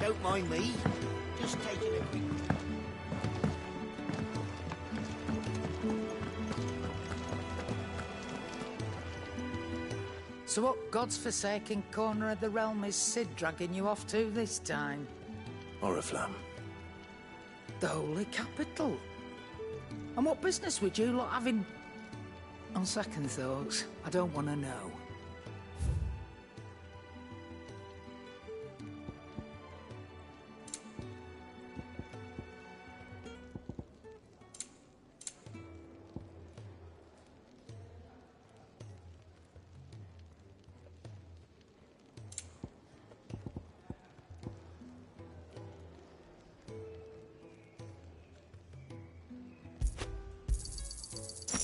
Don't mind me. Just taking a quick... So what God's forsaken corner of the realm is Sid dragging you off to this time? Oriflamme. The Holy Capital. And what business would you lot have in... On second thoughts, I don't want to know.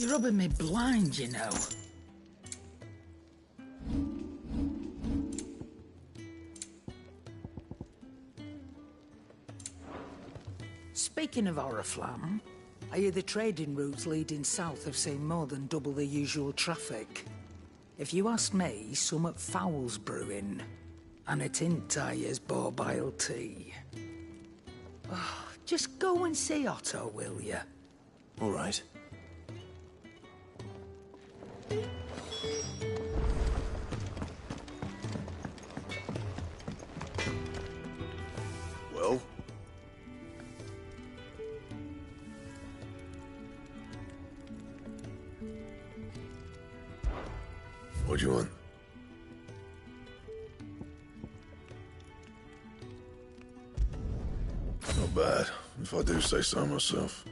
You're rubbing me blind, you know. Speaking of Oriflamme, I hear the trading routes leading south have seen more than double the usual traffic. If you ask me, somewhat foul's brewing. And it ain't Tyre's borbile tea. Oh, just go and see Otto, will you? All right. Well? What do you want? Not bad, if I do say so myself.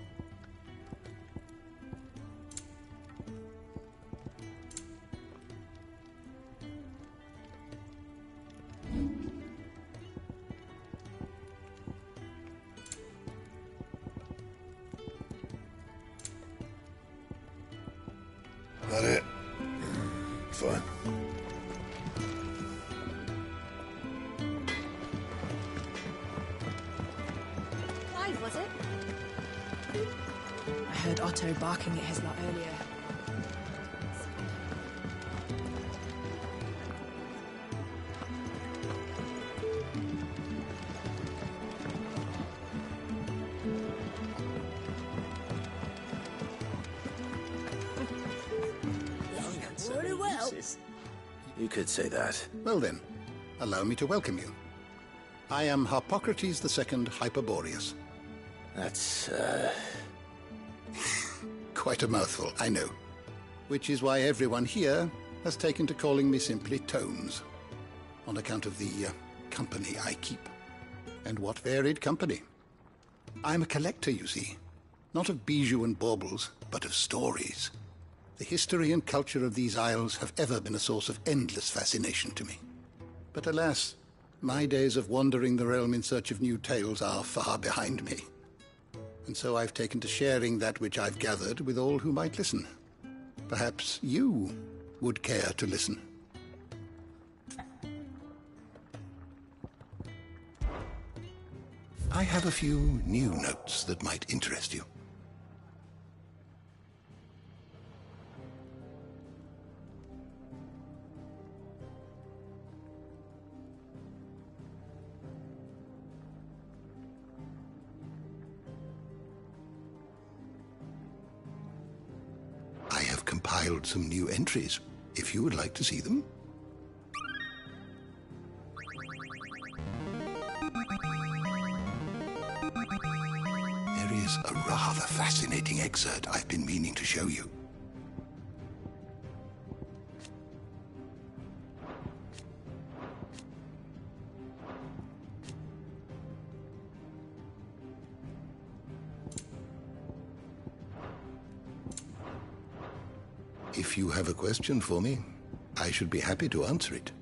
That it? Fine. Clive, was it? I heard Otto barking at his lot earlier. Very well. You could say that. Well then, allow me to welcome you. I am Harpocrates II Hyperboreus. That's, Quite a mouthful, I know. Which is why everyone here has taken to calling me simply Tomes, on account of the company I keep. And what varied company. I'm a collector, you see. Not of bijou and baubles, but of stories. The history and culture of these isles have ever been a source of endless fascination to me. But alas, my days of wandering the realm in search of new tales are far behind me. And so I've taken to sharing that which I've gathered with all who might listen. Perhaps you would care to listen. I have a few new notes that might interest you. I have compiled some new entries, if you would like to see them. There is a rather fascinating excerpt I've been meaning to show you. If you have a question for me, I should be happy to answer it.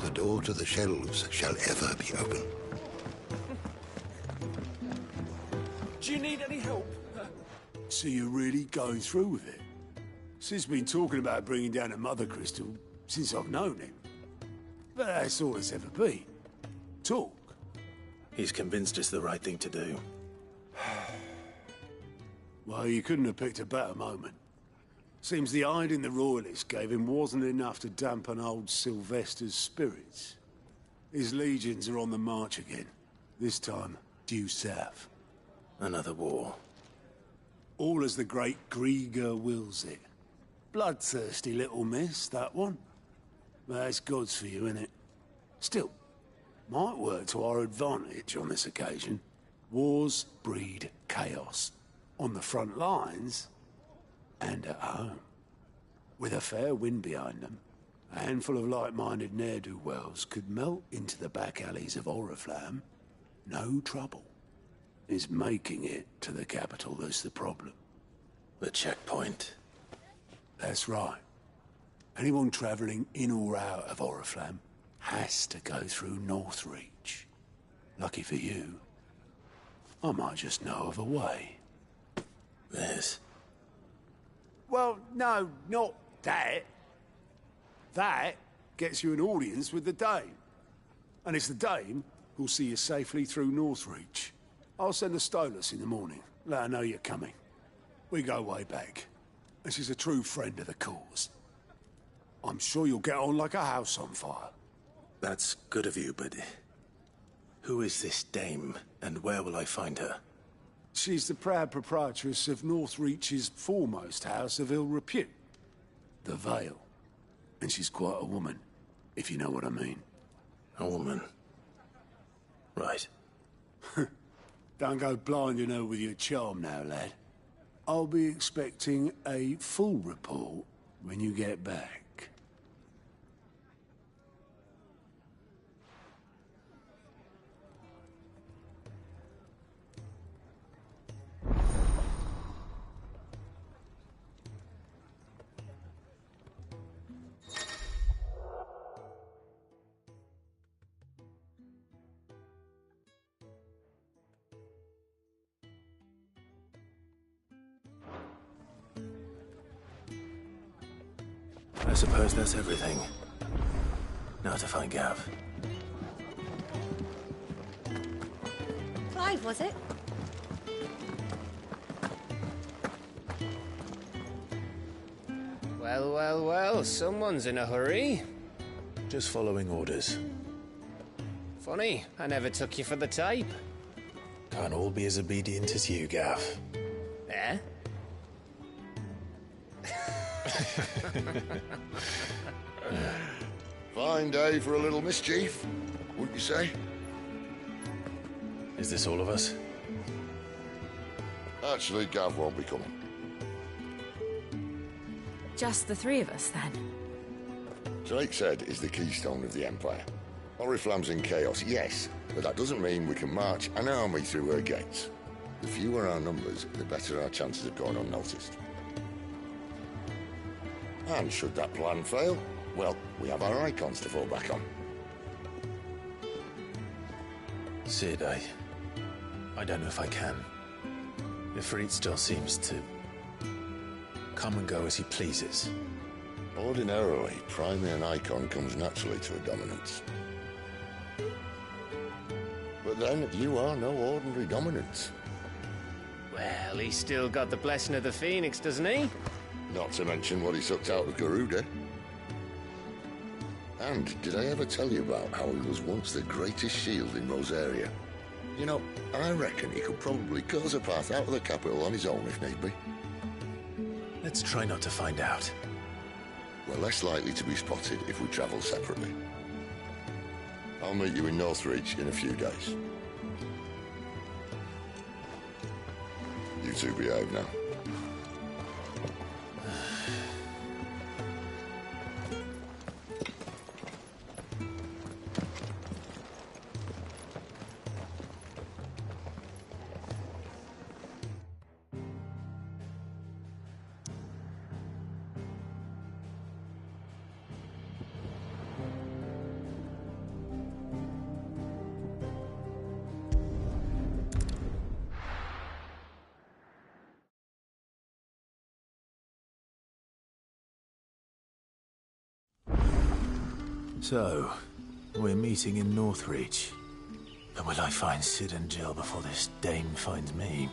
the door to the shelves shall ever be open. Do you need any help? So you're really going through with it? Sid's been talking about bringing down a mother crystal since I've known him. But that's all it's ever been. Talk. He's convinced it's the right thing to do. Well, you couldn't have picked a better moment. Seems the hiding the Royalists gave him wasn't enough to dampen old Sylvester's spirits. His legions are on the march again. This time, due south. Another war. All as the great Grieger wills it. Bloodthirsty little miss, that one. But that's God's for you, innit? Still, might work to our advantage on this occasion. Wars breed chaos. On the front lines, and at home. With a fair wind behind them, a handful of like-minded ne'er-do-wells could melt into the back alleys of Oriflamme. No trouble. It's making it to the capital that's the problem. The checkpoint. That's right. Anyone travelling in or out of Oriflamme has to go through Northreach. Lucky for you, I might just know of a way. This. Well, no, not that. That gets you an audience with the Dame. And it's the Dame who'll see you safely through Northreach. I'll send the Stolas in the morning. Let her know you're coming. We go way back. And she's a true friend of the cause. I'm sure you'll get on like a house on fire. That's good of you, but... who is this dame, and where will I find her? She's the proud proprietress of Northreach's foremost house of ill repute, the Vale. And she's quite a woman, if you know what I mean. A woman. Right. Don't go blinding her with your charm now, lad. I'll be expecting a full report when you get back. I suppose that's everything. Now to find Gav. Clive, was it? Well, well, well, someone's in a hurry. Just following orders. Funny, I never took you for the type. Can't all be as obedient as you, Gav. Eh? Fine day for a little mischief, wouldn't you say? Is this all of us? Actually, Gav won't be coming. Just the three of us, then? Drake's Head is the keystone of the Empire. Oriflamme's in chaos, yes, but that doesn't mean we can march an army through her gates. The fewer our numbers, the better our chances of going unnoticed. And should that plan fail, well, we have our icons to fall back on. Sid, I don't know if I can. Ifrit still seems to come and go as he pleases. Ordinarily, priming an icon comes naturally to a dominance. But then, you are no ordinary dominance. Well, he's still got the blessing of the Phoenix, doesn't he? Not to mention what he sucked out of Garuda. And did I ever tell you about how he was once the greatest shield in Rosaria? You know, I reckon he could probably cause a path out of the capital on his own if need be. Let's try not to find out. We're less likely to be spotted if we travel separately. I'll meet you in Northreach in a few days. You two behave now. So, we're meeting in Northreach. But will I find Sid and Jill before this dame finds me?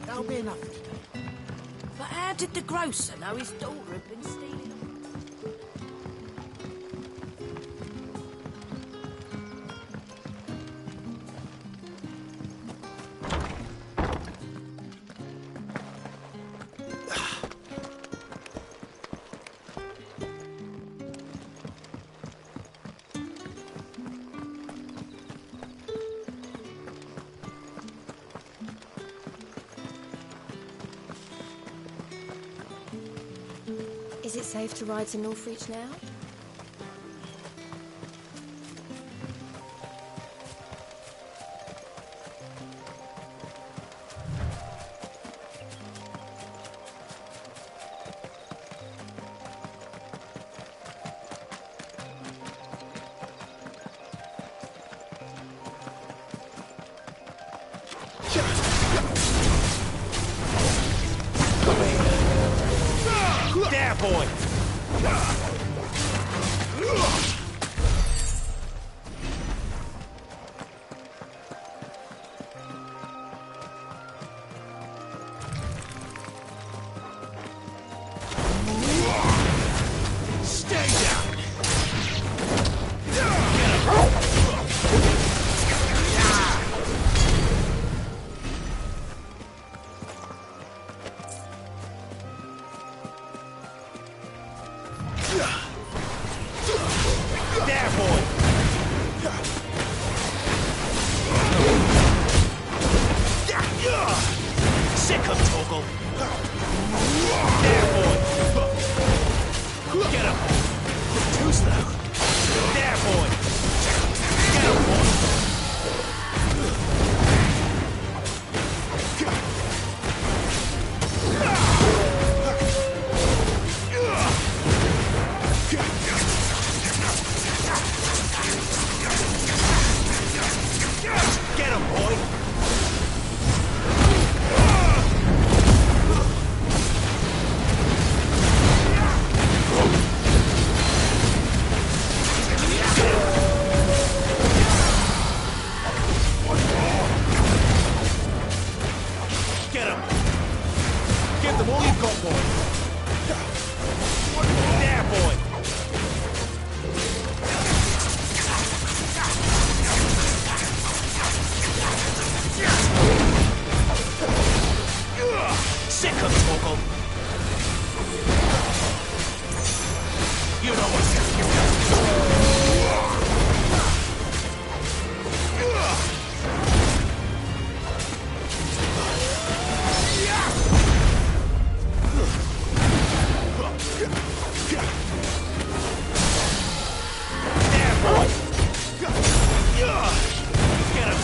That'll be enough for today. But how did the grocer know his daughter had been stealing them? Is it safe to ride to Northreach now? There, boy! Stay down! There, boy! Sick of Toggle! There, boy! Get him! Too slow! There, boy! Get him, boy! Get him, boy! Get him! Give them all you've got, boy! There, boy! Sick of Toggle! You know what's there, boy! Get him!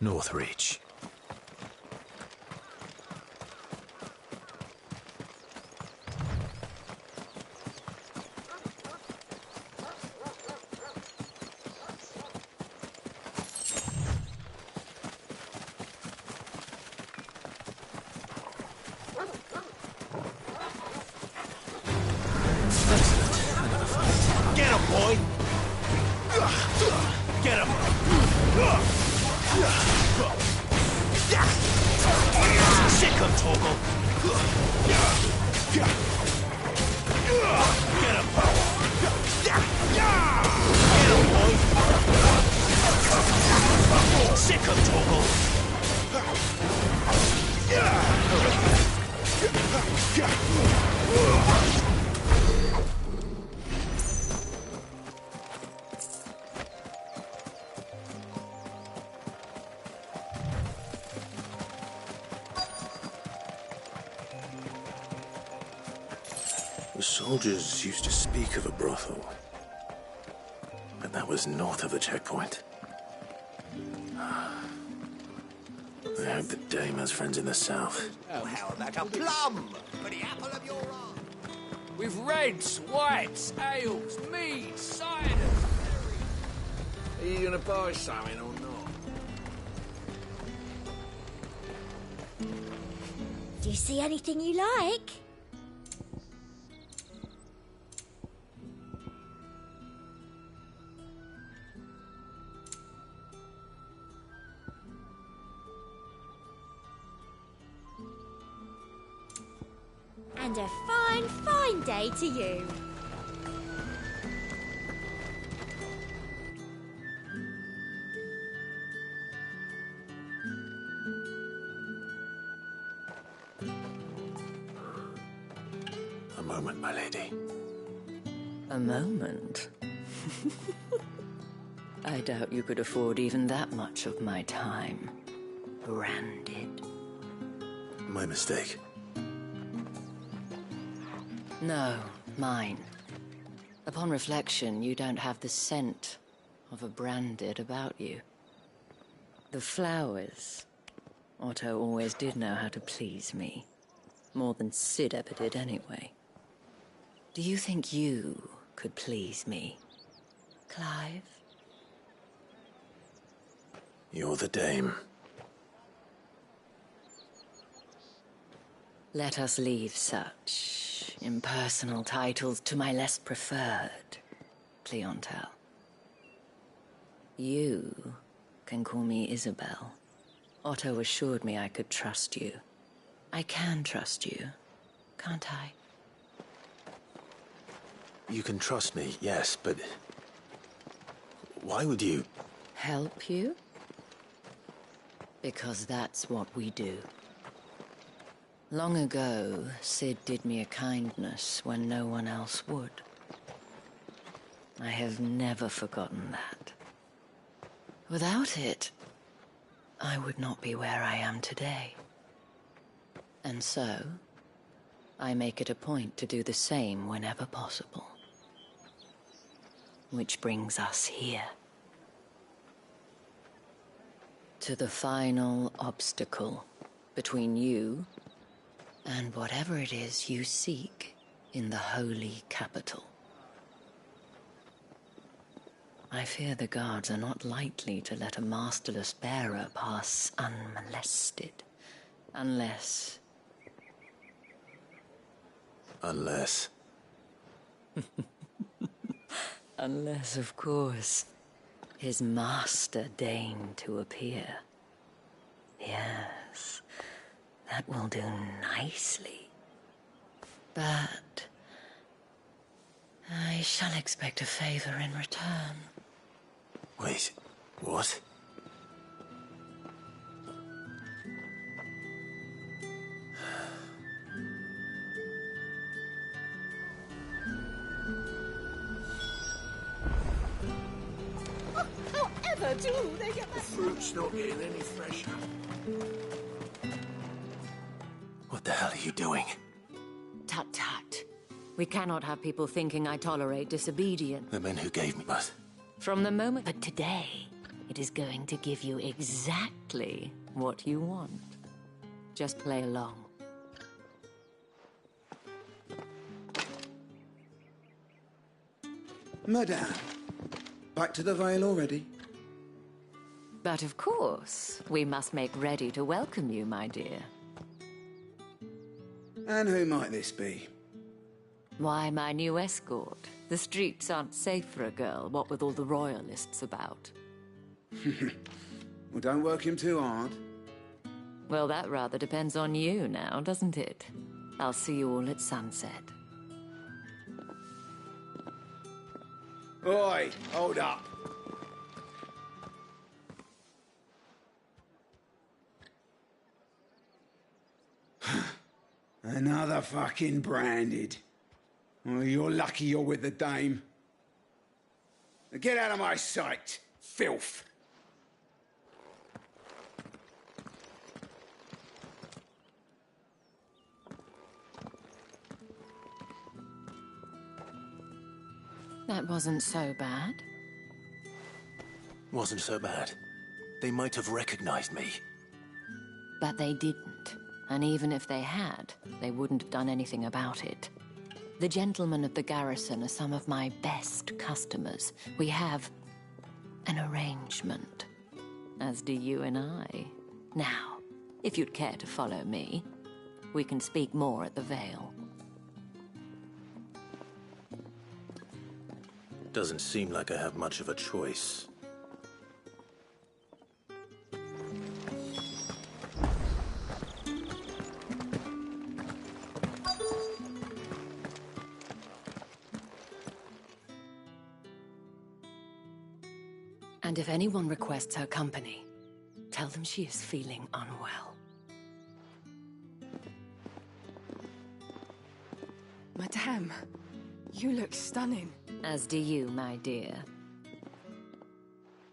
Northreach. Get him, boy! Get him! Sick of Torgal! Get him! Get him, boy! Sick of Torgal! The soldiers used to speak of a brothel, but that was north of the checkpoint. I hope the dame has friends in the south. Oh, how about a plum for the apple of your eye? With reds, whites, ales, meads, ciders. Are you gonna buy something or not? Do you see anything you like? And a fine, fine day to you. A moment, my lady. A moment? I doubt you could afford even that much of my time. Branded. My mistake. No, mine. Upon reflection, you don't have the scent of a branded about you. The flowers. Otto always did know how to please me. More than Sid ever did anyway. Do you think you could please me, Clive? You're the dame. Let us leave such impersonal titles to my less preferred clientele. You can call me Isabel. Otto assured me I could trust you. I can trust you, can't I? You can trust me, yes, but why would you? Help you? Because that's what we do. Long ago, Sid did me a kindness when no one else would. I have never forgotten that. Without it, I would not be where I am today. And so, I make it a point to do the same whenever possible. Which brings us here. To the final obstacle between you and whatever it is you seek in the holy capital. I fear the guards are not likely to let a masterless bearer pass unmolested. Unless... Unless... Unless, of course, his master deigned to appear. Yes, that will do nicely. But I shall expect a favor in return. Wait, what? However do they get the fruit's not getting any fresher? What the hell are you doing? Tut tut. We cannot have people thinking I tolerate disobedience. The men who gave me birth. From the moment... But today, it is going to give you exactly what you want. Just play along. Madame, back to the Vale already? But of course, we must make ready to welcome you, my dear. And who might this be? Why, my new escort. The streets aren't safe for a girl, what with all the royalists about. Well, don't work him too hard. Well, that rather depends on you now, doesn't it? I'll see you all at sunset. Oi, hold up. Another fucking branded. Well, you're lucky you're with the dame. Now get out of my sight, filth. That wasn't so bad. Wasn't so bad. They might have recognized me. But they didn't. And even if they had, they wouldn't have done anything about it. The gentlemen of the garrison are some of my best customers. We have an arrangement, as do you and I. Now, if you'd care to follow me, we can speak more at the Vale. Doesn't seem like I have much of a choice. And if anyone requests her company, tell them she is feeling unwell. Madame, you look stunning. As do you, my dear.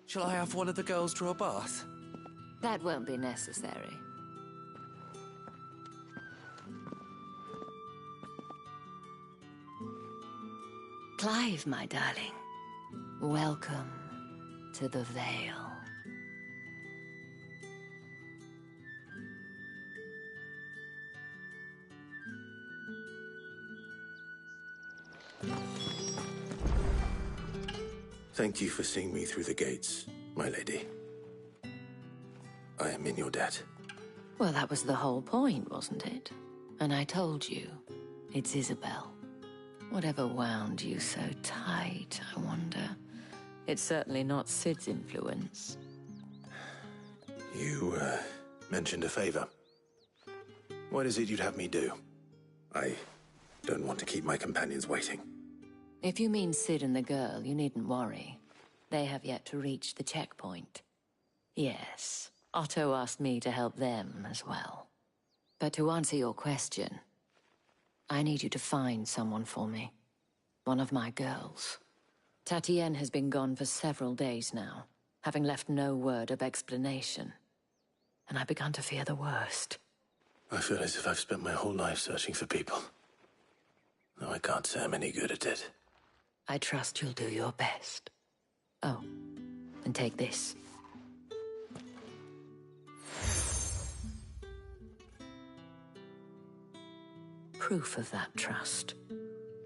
Shall I have one of the girls draw a bath? That won't be necessary. Clive, my darling. Welcome to the Vale. Thank you for seeing me through the gates, my lady. I am in your debt. Well, that was the whole point, wasn't it? And I told you, it's Isabel. Whatever wound you so tight, I wonder. It's certainly not Sid's influence. You, mentioned a favor. What is it you'd have me do? I don't want to keep my companions waiting. If you mean Sid and the girl, you needn't worry. They have yet to reach the checkpoint. Yes, Otto asked me to help them as well. But to answer your question, I need you to find someone for me. One of my girls. Tatienne has been gone for several days now, having left no word of explanation. And I've begun to fear the worst. I feel as if I've spent my whole life searching for people. Though I can't say I'm any good at it. I trust you'll do your best. Oh, and take this. Proof of that trust.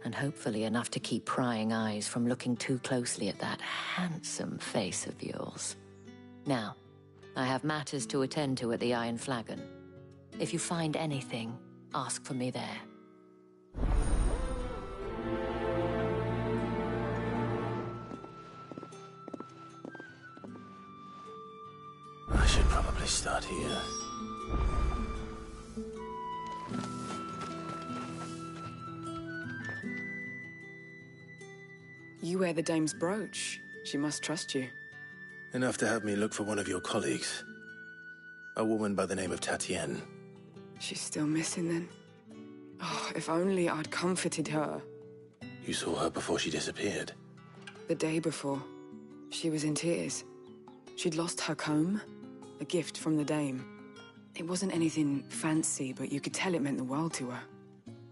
And hopefully enough to keep prying eyes from looking too closely at that handsome face of yours. Now, I have matters to attend to at the Iron Flagon. If you find anything, ask for me there. I should probably start here. You wear the dame's brooch. She must trust you. Enough to have me look for one of your colleagues. A woman by the name of Tatienne. She's still missing then. Oh, if only I'd comforted her. You saw her before she disappeared. The day before, she was in tears. She'd lost her comb, a gift from the dame. It wasn't anything fancy, but you could tell it meant the world to her.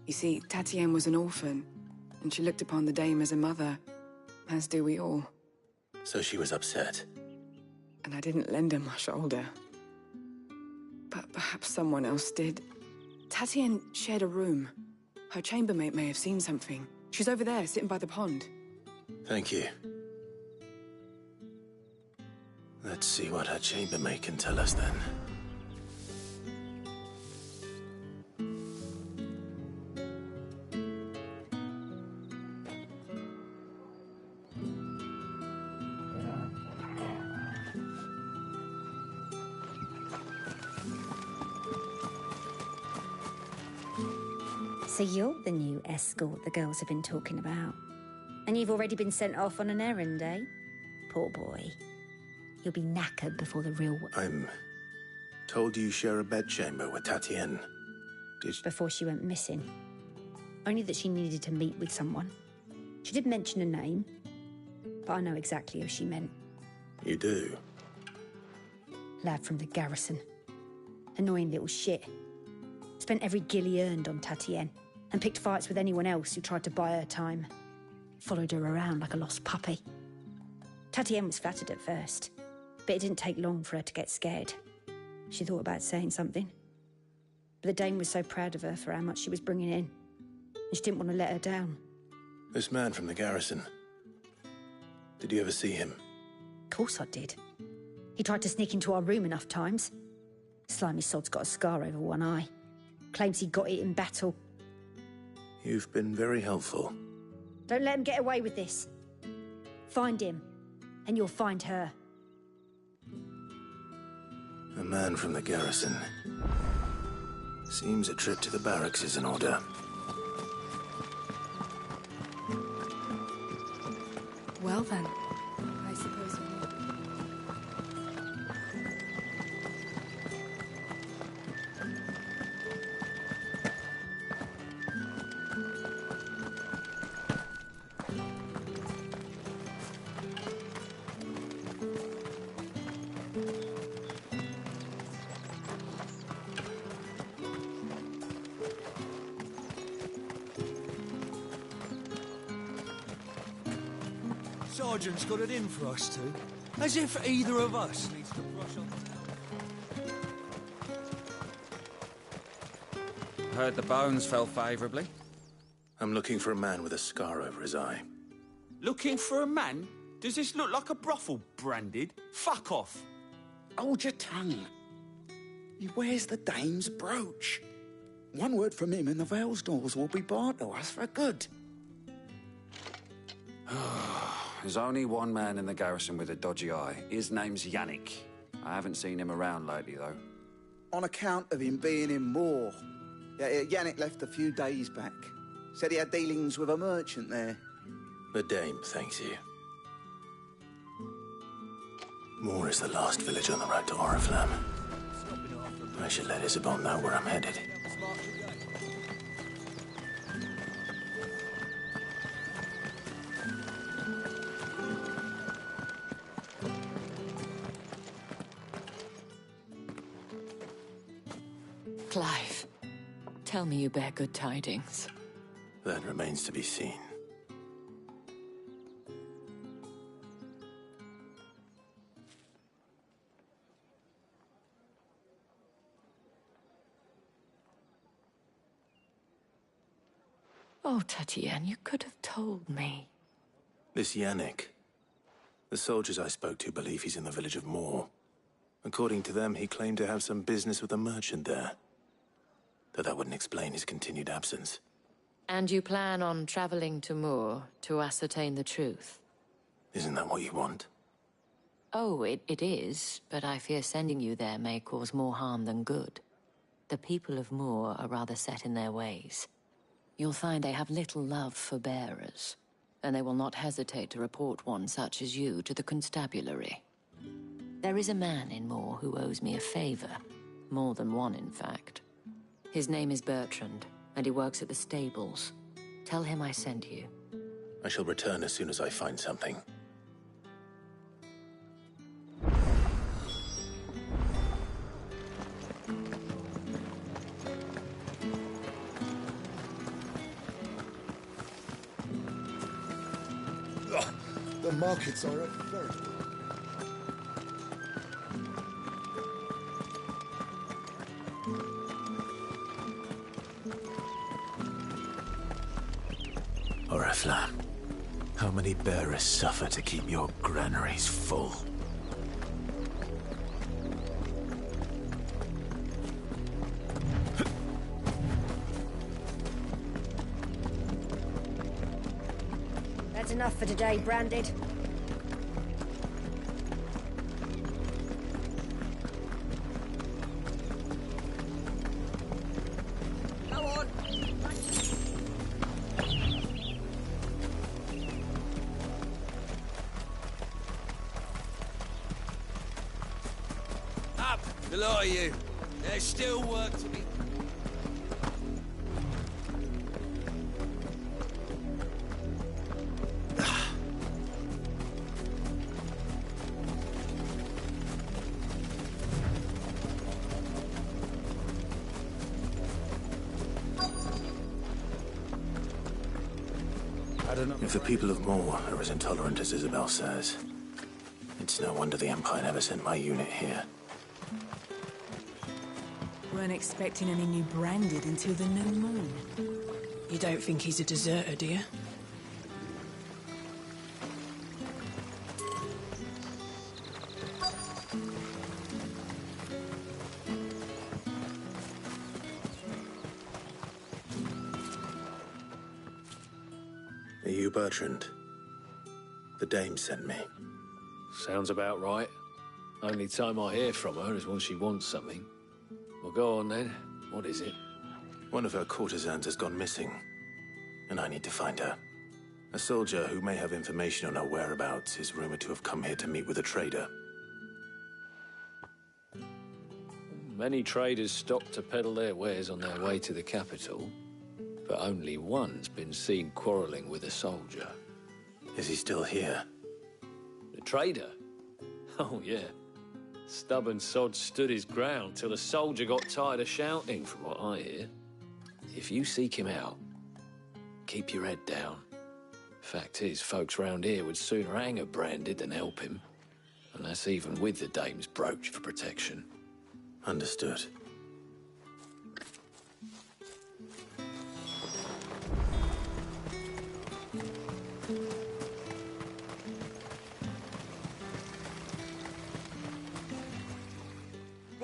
You see, Tatienne was an orphan, and she looked upon the dame as a mother, as do we all. So she was upset. and I didn't lend her my shoulder. But perhaps someone else did. Tatienne shared a room. Her chambermaid may have seen something. She's over there, sitting by the pond. Thank you. Let's see what her chambermaid can tell us then. So you're the new escort the girls have been talking about. And you've already been sent off on an errand, eh? Poor boy. You'll be knackered before the real... I'm told you share a bedchamber with Tatienne. Before she went missing. Only that she needed to meet with someone. She did mention a name, but I know exactly who she meant. You do? Lad from the garrison. Annoying little shit. Spent every guil he earned on Tatienne, and picked fights with anyone else who tried to buy her time. Followed her around like a lost puppy. Tatienne was flattered at first, but it didn't take long for her to get scared. She thought about saying something. But the Dame was so proud of her for how much she was bringing in, and she didn't want to let her down. This man from the garrison. Did you ever see him? Of course I did. He tried to sneak into our room enough times. Slimy sod's got a scar over one eye. Claims he got it in battle. You've been very helpful. Don't let him get away with this. Find him, and you'll find her. A man from the garrison. Seems a trip to the barracks is in order. Well then, I suppose we will. Sergeant's got it in for us two. As if either of us needs to brush on the Heard the bones fell favourably. I'm looking for a man with a scar over his eye. Looking for a man? Does this look like a brothel, Branded? Fuck off! Hold your tongue. He wears the Dame's brooch. One word from him and the Vale's doors will be barred to us for good. There's only one man in the garrison with a dodgy eye. His name's Yannick. I haven't seen him around lately, though. On account of him being in Moor. Yannick left a few days back. Said he had dealings with a merchant there. The Dame thanks you. Moor is the last village on the road to Oriflamme. I should let Isabel know where I'm headed. Clive, tell me you bear good tidings. That remains to be seen. Oh, Tatienne, you could have told me. This Yannick. The soldiers I spoke to believe he's in the village of Moor. According to them, he claimed to have some business with a merchant there. Though that wouldn't explain his continued absence. And you plan on traveling to Moor to ascertain the truth? Isn't that what you want? Oh, it is, but I fear sending you there may cause more harm than good. The people of Moor are rather set in their ways. You'll find they have little love for bearers, and they will not hesitate to report one such as you to the constabulary. There is a man in Moor who owes me a favor. More than one, in fact. His name is Bertrand, and he works at the stables. Tell him I sent you. I shall return as soon as I find something. The markets are at very... Oriflamme, how many bearers suffer to keep your granaries full? That's enough for today, Branded. Go on. Up, the lot of you. There's still work to be. If the people of Moor are as intolerant as Isabel says, it's no wonder the Empire never sent my unit here. Weren't expecting any new Branded until the new moon. You don't think he's a deserter, do you? Are you Bertrand? The dame sent me. Sounds about right. Only time I hear from her is when she wants something. Well, go on then. What is it? One of her courtesans has gone missing, and I need to find her. A soldier who may have information on her whereabouts is rumored to have come here to meet with a trader. Many traders stop to peddle their wares on their way to the capital, but only one's been seen quarrelling with a soldier. Is he still here? The trader? Oh, yeah. Stubborn sod stood his ground till the soldier got tired of shouting, from what I hear. If you seek him out, keep your head down. Fact is, folks round here would sooner hang a Branded than help him. And that's even with the dame's brooch for protection. Understood.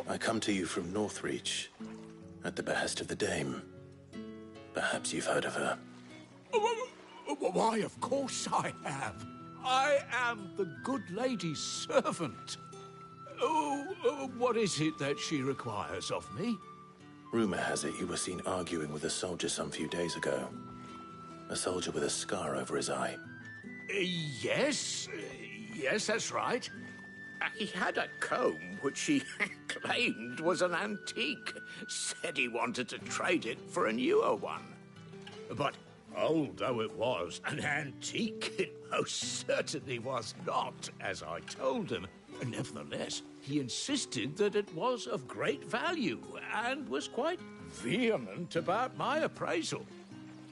I come to you from Northreach, at the behest of the dame. Perhaps you've heard of her. Why, of course I have. I am the good lady's servant. What is it that she requires of me? Rumor has it you were seen arguing with a soldier some few days ago. A soldier with a scar over his eye. Yes, that's right. He had a comb which he claimed was an antique. Said he wanted to trade it for a newer one. But old though it was, an antique it most certainly was not, as I told him. Nevertheless, he insisted that it was of great value and was quite vehement about my appraisal.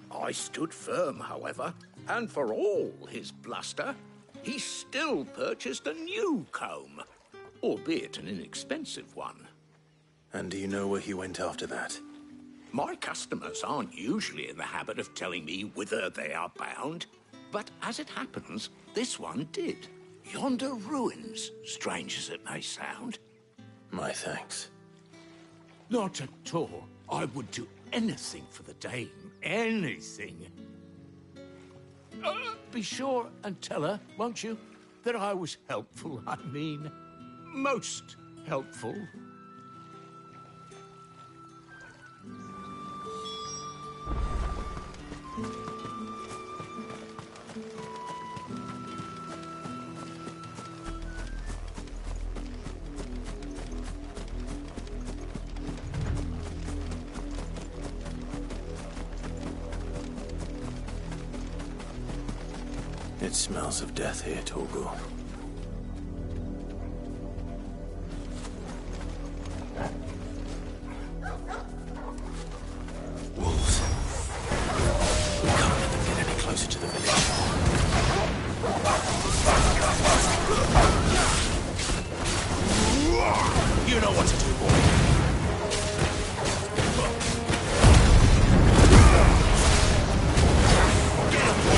I stood firm, however, and for all his bluster, he still purchased a new comb, albeit an inexpensive one. And do you know where he went after that? My customers aren't usually in the habit of telling me whither they are bound, but as it happens, this one did. Yonder ruins, strange as it may sound. My thanks. Not at all. I would do anything for the dame. Anything. Be sure and tell her, won't you, that I was helpful. I mean, most helpful. It smells of death here, Torgal. Wolves. We can't let them get any closer to the village. You know what to do, boy. Get him!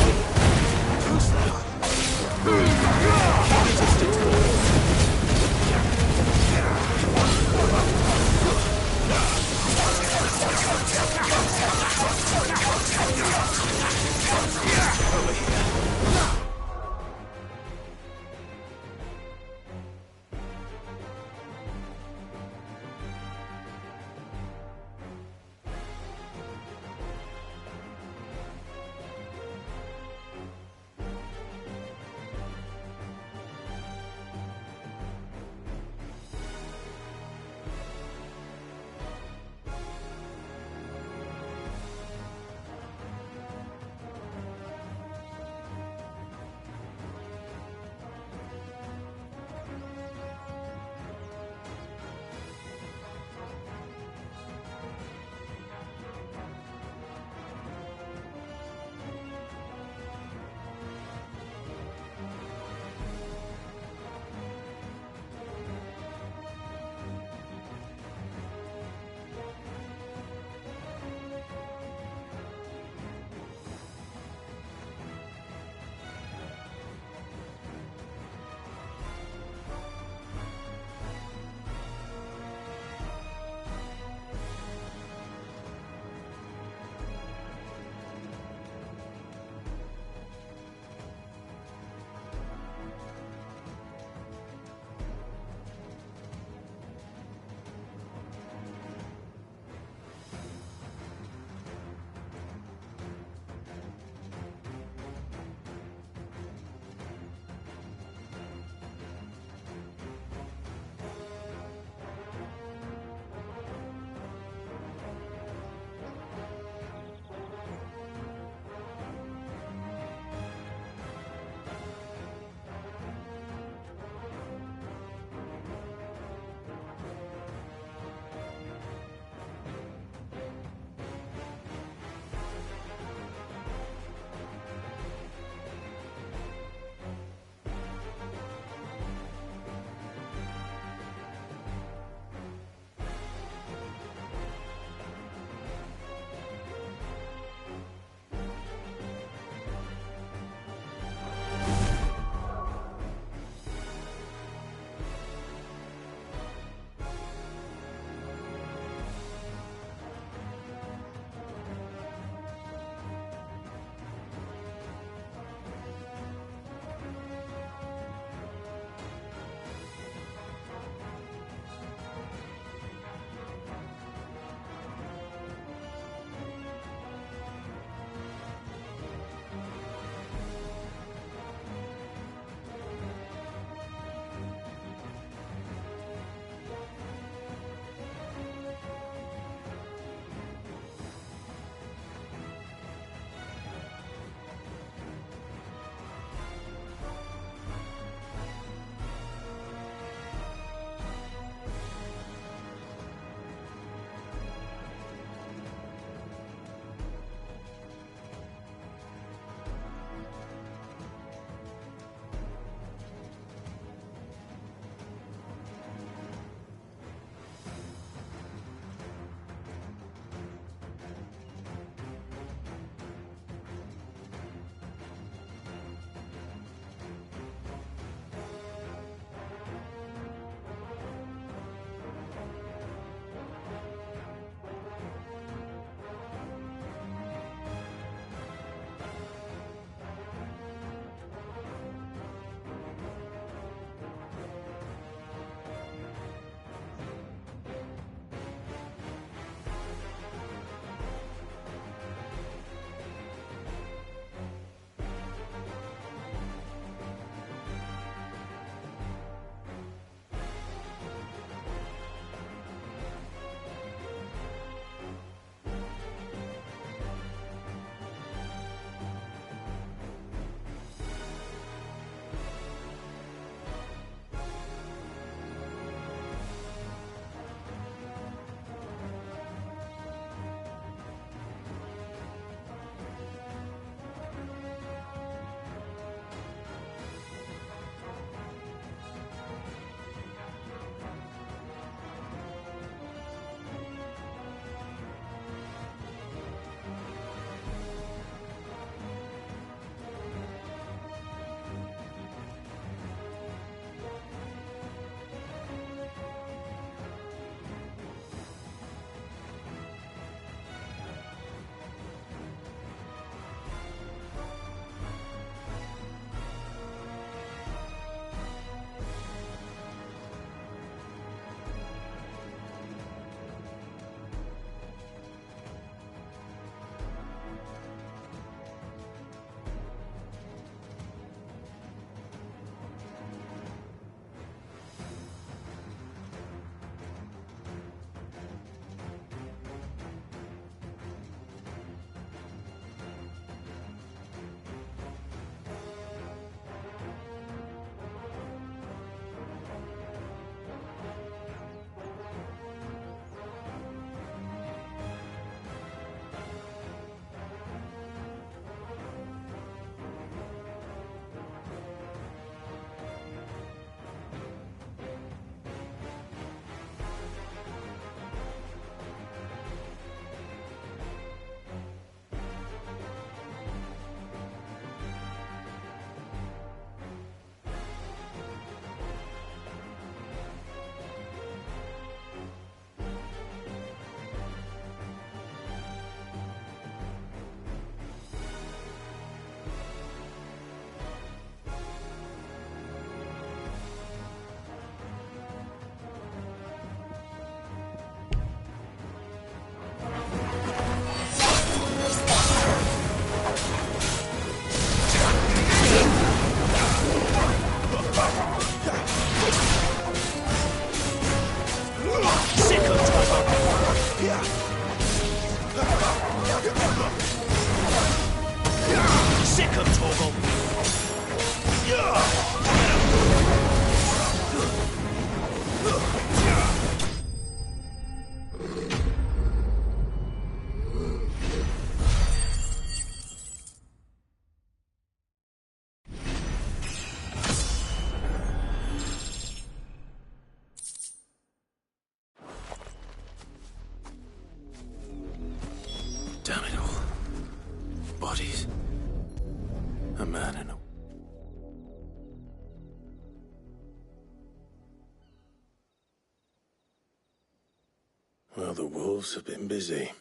wolves have been busy,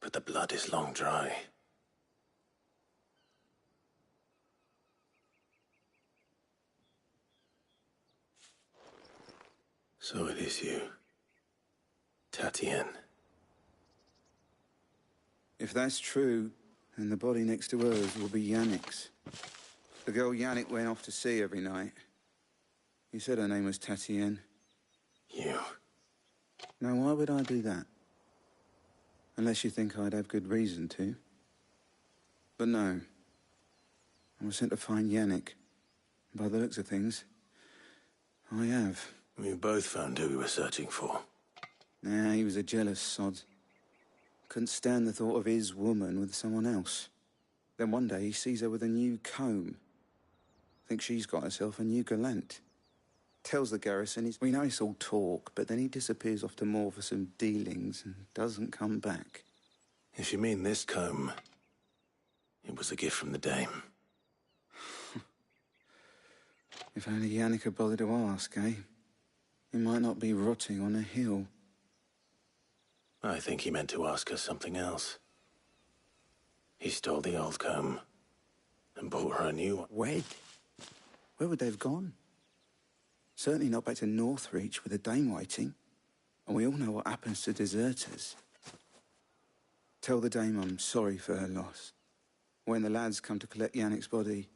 but the blood is long dry. So it is you, Tatien. If that's true, then the body next to hers will be Yannick's. The girl Yannick went off to sea every night. You said her name was Tatien. You. Now, why would I do that? Unless you think I'd have good reason to. But no. I was sent to find Yannick. By the looks of things, I have. We both found who we were searching for. Nah, he was a jealous sod. Couldn't stand the thought of his woman with someone else. Then one day he sees her with a new comb. Thinks she's got herself a new gallant. Tells the garrison we know it's all talk, but then he disappears off to Moor for some dealings and doesn't come back. If you mean this comb, it was a gift from the dame. If only Yannick had bothered to ask, eh? He might not be rotting on a hill. I think he meant to ask her something else. He stole the old comb and bought her a new one. Wed? Where would they have gone? Certainly not back to Northreach with a dame waiting. And we all know what happens to deserters. Tell the dame I'm sorry for her loss. When the lads come to collect Yannick's body,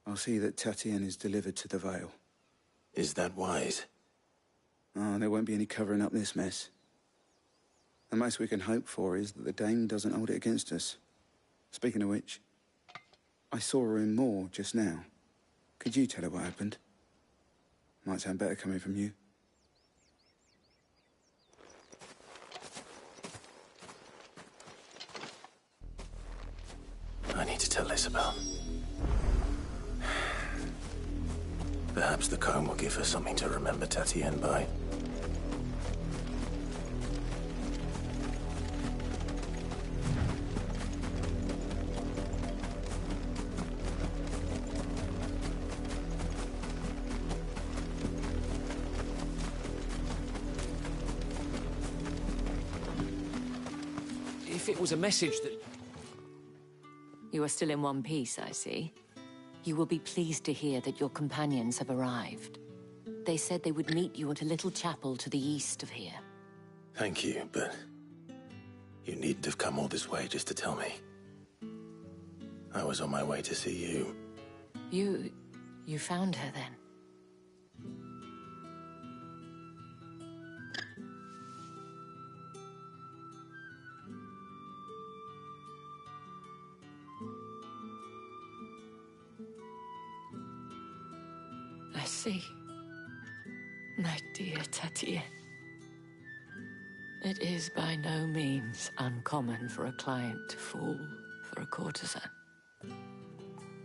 I'll see that Tatien is delivered to the Vale. Is that wise? Oh, there won't be any covering up this mess. The most we can hope for is that the dame doesn't hold it against us. Speaking of which, I saw her in Moor just now. Could you tell her what happened? Might sound better coming from you. I need to tell Isabel. Perhaps the comb will give her something to remember Tatien by. If it was a message that... You are still in one piece, I see. You will be pleased to hear that your companions have arrived. They said they would meet you at a little chapel to the east of here. Thank you, but you needn't have come all this way just to tell me. I was on my way to see you. You found her then? I see. My dear Tatien. It is by no means uncommon for a client to fall for a courtesan.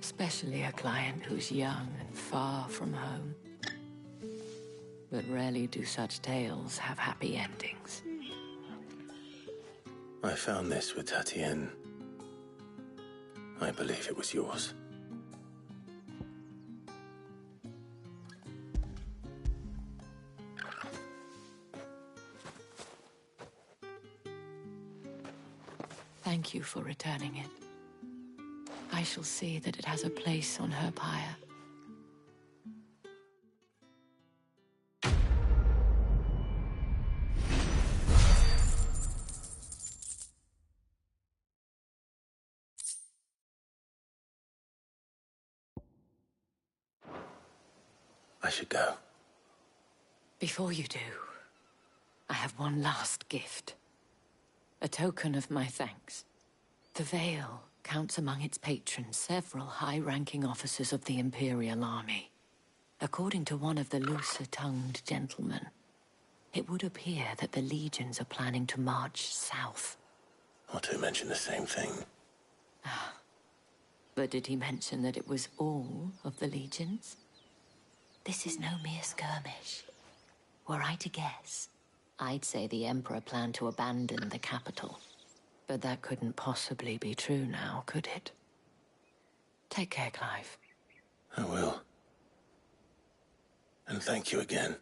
Especially a client who's young and far from home. But rarely do such tales have happy endings. I found this with Tatien. I believe it was yours. Thank you for returning it. I shall see that it has a place on her pyre. I should go. Before you do, I have one last gift. A token of my thanks. The Vale counts among its patrons several high-ranking officers of the Imperial Army. According to one of the looser-tongued gentlemen, it would appear that the legions are planning to march south. Or to mention the same thing. But did he mention that it was all of the legions? This is no mere skirmish. Were I to guess, I'd say the Emperor planned to abandon the capital. But that couldn't possibly be true now, could it? Take care, Clive. I will. And thank you again.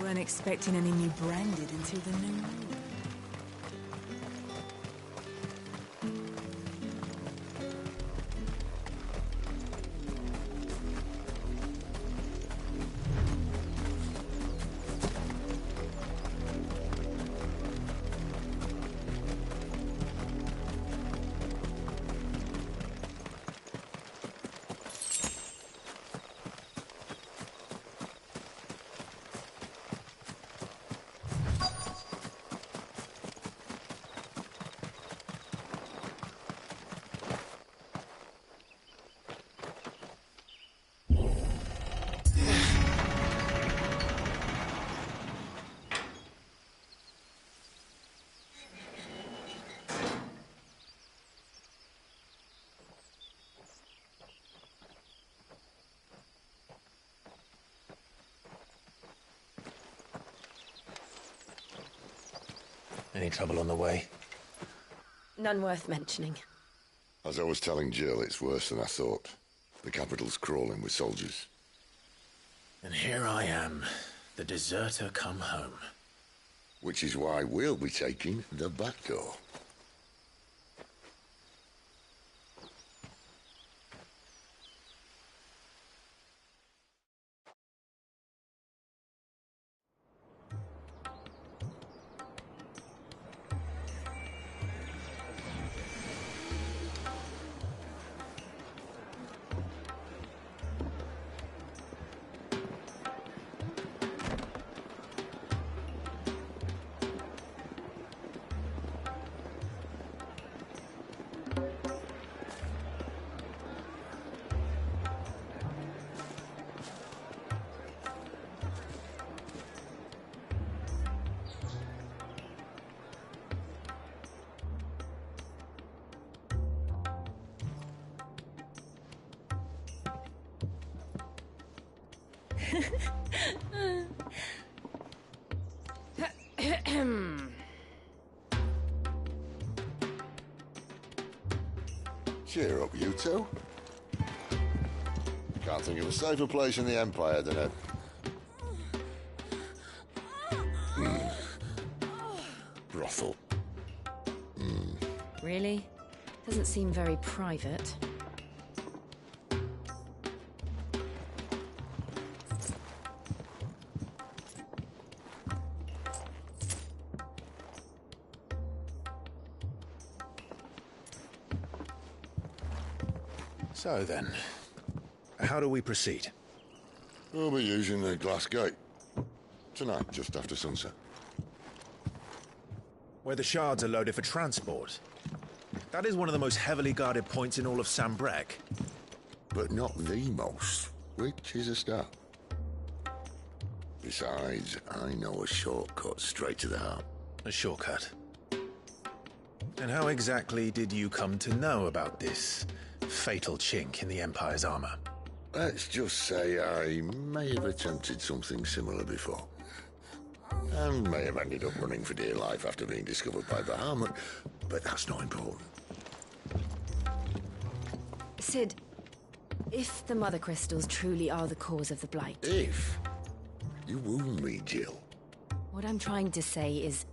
Weren't expecting any new branded until the new moon. Any trouble on the way? None worth mentioning. As I was telling Jill, it's worse than I thought. The capital's crawling with soldiers. And here I am, the deserter come home. Which is why we'll be taking the back door. Cheer up, you two. Can't think of a safer place in the Empire than a... brothel. Really? Doesn't seem very private. So then, how do we proceed? We'll be using the glass gate. Tonight, just after sunset. Where the shards are loaded for transport. That is one of the most heavily guarded points in all of Sambrec. But not the most, which is a start. Besides, I know a shortcut straight to the heart. A shortcut? And how exactly did you come to know about this fatal chink in the Empire's armor? Let's just say I may have attempted something similar before. And may have ended up running for dear life after being discovered by Bahamut, but that's not important. Sid, if the Mother Crystals truly are the cause of the Blight... If? You wound me, Jill. What I'm trying to say is,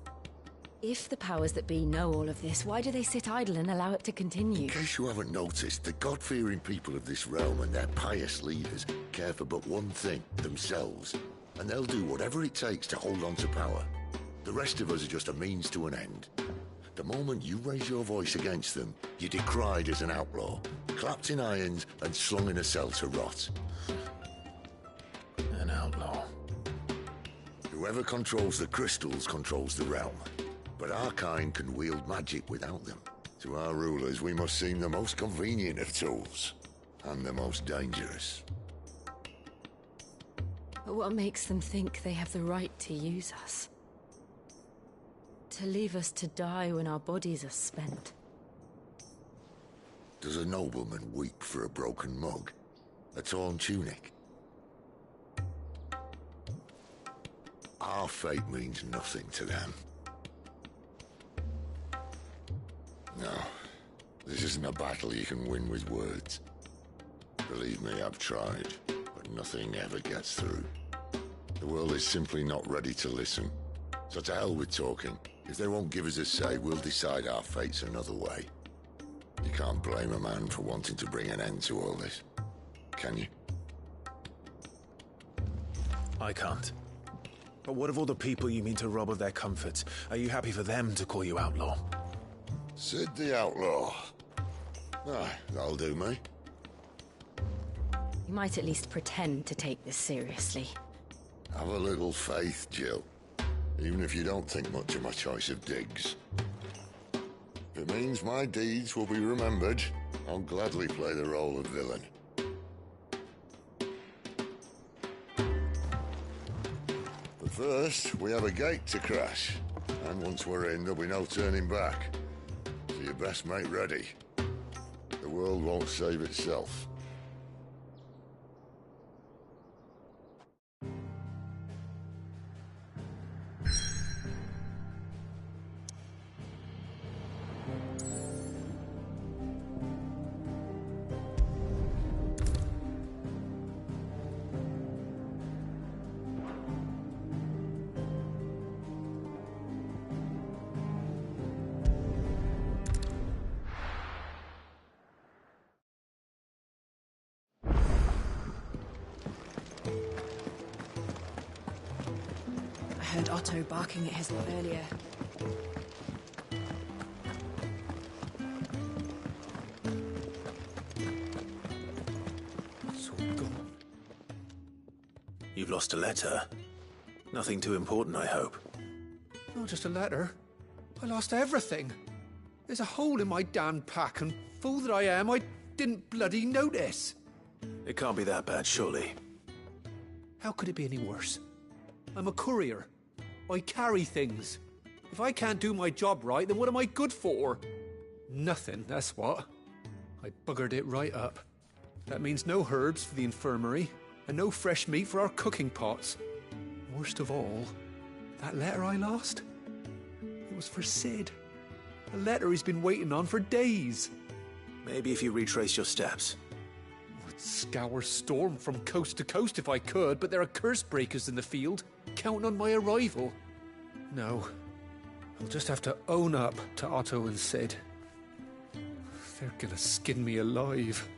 if the powers that be know all of this, why do they sit idle and allow it to continue? In case you haven't noticed, the God-fearing people of this realm and their pious leaders care for but one thing, themselves. And they'll do whatever it takes to hold on to power. The rest of us are just a means to an end. The moment you raise your voice against them, you're decried as an outlaw, clapped in irons and slung in a cell to rot. An outlaw. Whoever controls the crystals controls the realm. But our kind can wield magic without them. To our rulers, we must seem the most convenient of tools. And the most dangerous. But what makes them think they have the right to use us? To leave us to die when our bodies are spent? Does a nobleman weep for a broken mug? A torn tunic? Our fate means nothing to them. No. This is isn't a battle you can win with words. Believe me, I've tried, but nothing ever gets through. The world is simply not ready to listen. So to hell with talking. If they won't give us a say, we'll decide our fates another way. You can't blame a man for wanting to bring an end to all this, can you? I can't. But what of all the people you mean to rob of their comforts? Are you happy for them to call you outlaw? Sid the Outlaw. Ah, that'll do me. You might at least pretend to take this seriously. Have a little faith, Jill. Even if you don't think much of my choice of digs. If it means my deeds will be remembered, I'll gladly play the role of villain. But first, we have a gate to crash. And once we're in, there'll be no turning back. So you best make ready. The world won't save itself. I heard Otto barking at his lot earlier. It's all gone. You've lost a letter. Nothing too important, I hope. Not just a letter. I lost everything. There's a hole in my damn pack, and fool that I am, I didn't bloody notice. It can't be that bad, surely. How could it be any worse? I'm a courier. I carry things. If I can't do my job right, then what am I good for? Nothing, that's what. I buggered it right up. That means no herbs for the infirmary, and no fresh meat for our cooking pots. Worst of all, that letter I lost? It was for Sid. A letter he's been waiting on for days. Maybe if you retrace your steps. I'd scour Storm from coast to coast if I could, but there are curse breakers in the field, counting on my arrival. No, I'll just have to own up to Otto and Sid. They're gonna skin me alive.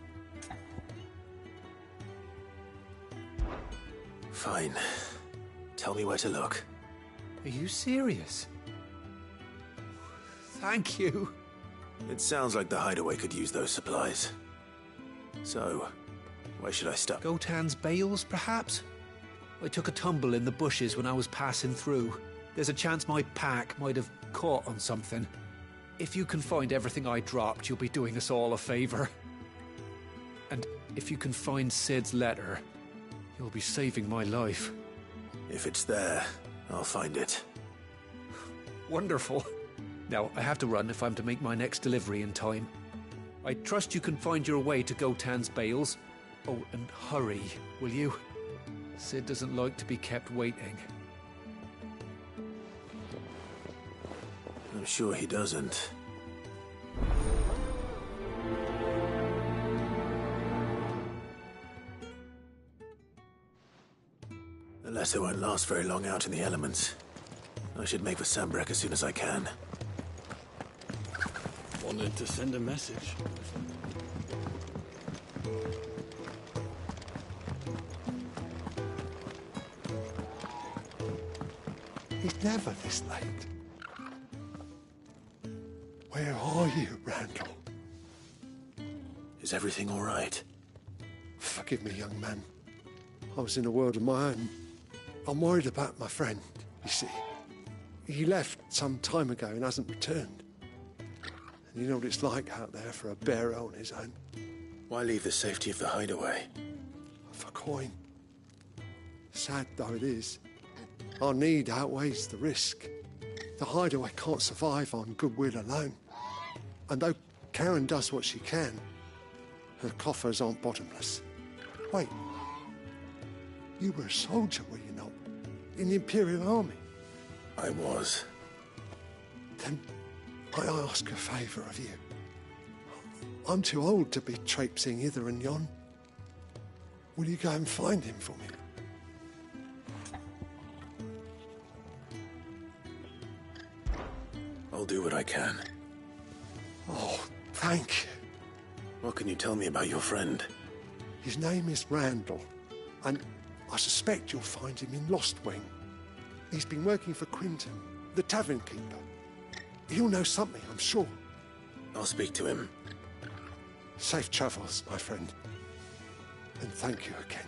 Fine. Tell me where to look. Are you serious? Thank you. It sounds like the hideaway could use those supplies. So, where should I stop? Gotan's bales, perhaps? I took a tumble in the bushes when I was passing through. There's a chance my pack might have caught on something. If you can find everything I dropped, you'll be doing us all a favor. And if you can find Sid's letter, you'll be saving my life. If it's there, I'll find it. Wonderful. Now, I have to run if I'm to make my next delivery in time. I trust you can find your way to Gotan's bales. Oh, and hurry, will you? Sid doesn't like to be kept waiting. I'm sure he doesn't. The letter won't last very long out in the elements. I should make for Sambrek as soon as I can. Wanted to send a message. He's never this late. Where are you, Randall? Is everything all right? Forgive me, young man. I was in a world of my own. I'm worried about my friend, you see. He left some time ago and hasn't returned. And you know what it's like out there for a bearer on his own. Why leave the safety of the hideaway? For coin. Sad though it is, our need outweighs the risk. The hideaway can't survive on goodwill alone. And though Karen does what she can, her coffers aren't bottomless. Wait, you were a soldier, were you not? In the Imperial Army? I was. Then I ask a favour of you. I'm too old to be traipsing hither and yon. Will you go and find him for me? I'll do what I can. Oh, thank you. What can you tell me about your friend? His name is Randall, and I suspect you'll find him in Lost Wing. He's been working for Quinton, the tavern keeper. He'll know something, I'm sure. I'll speak to him. Safe travels, my friend. And thank you again.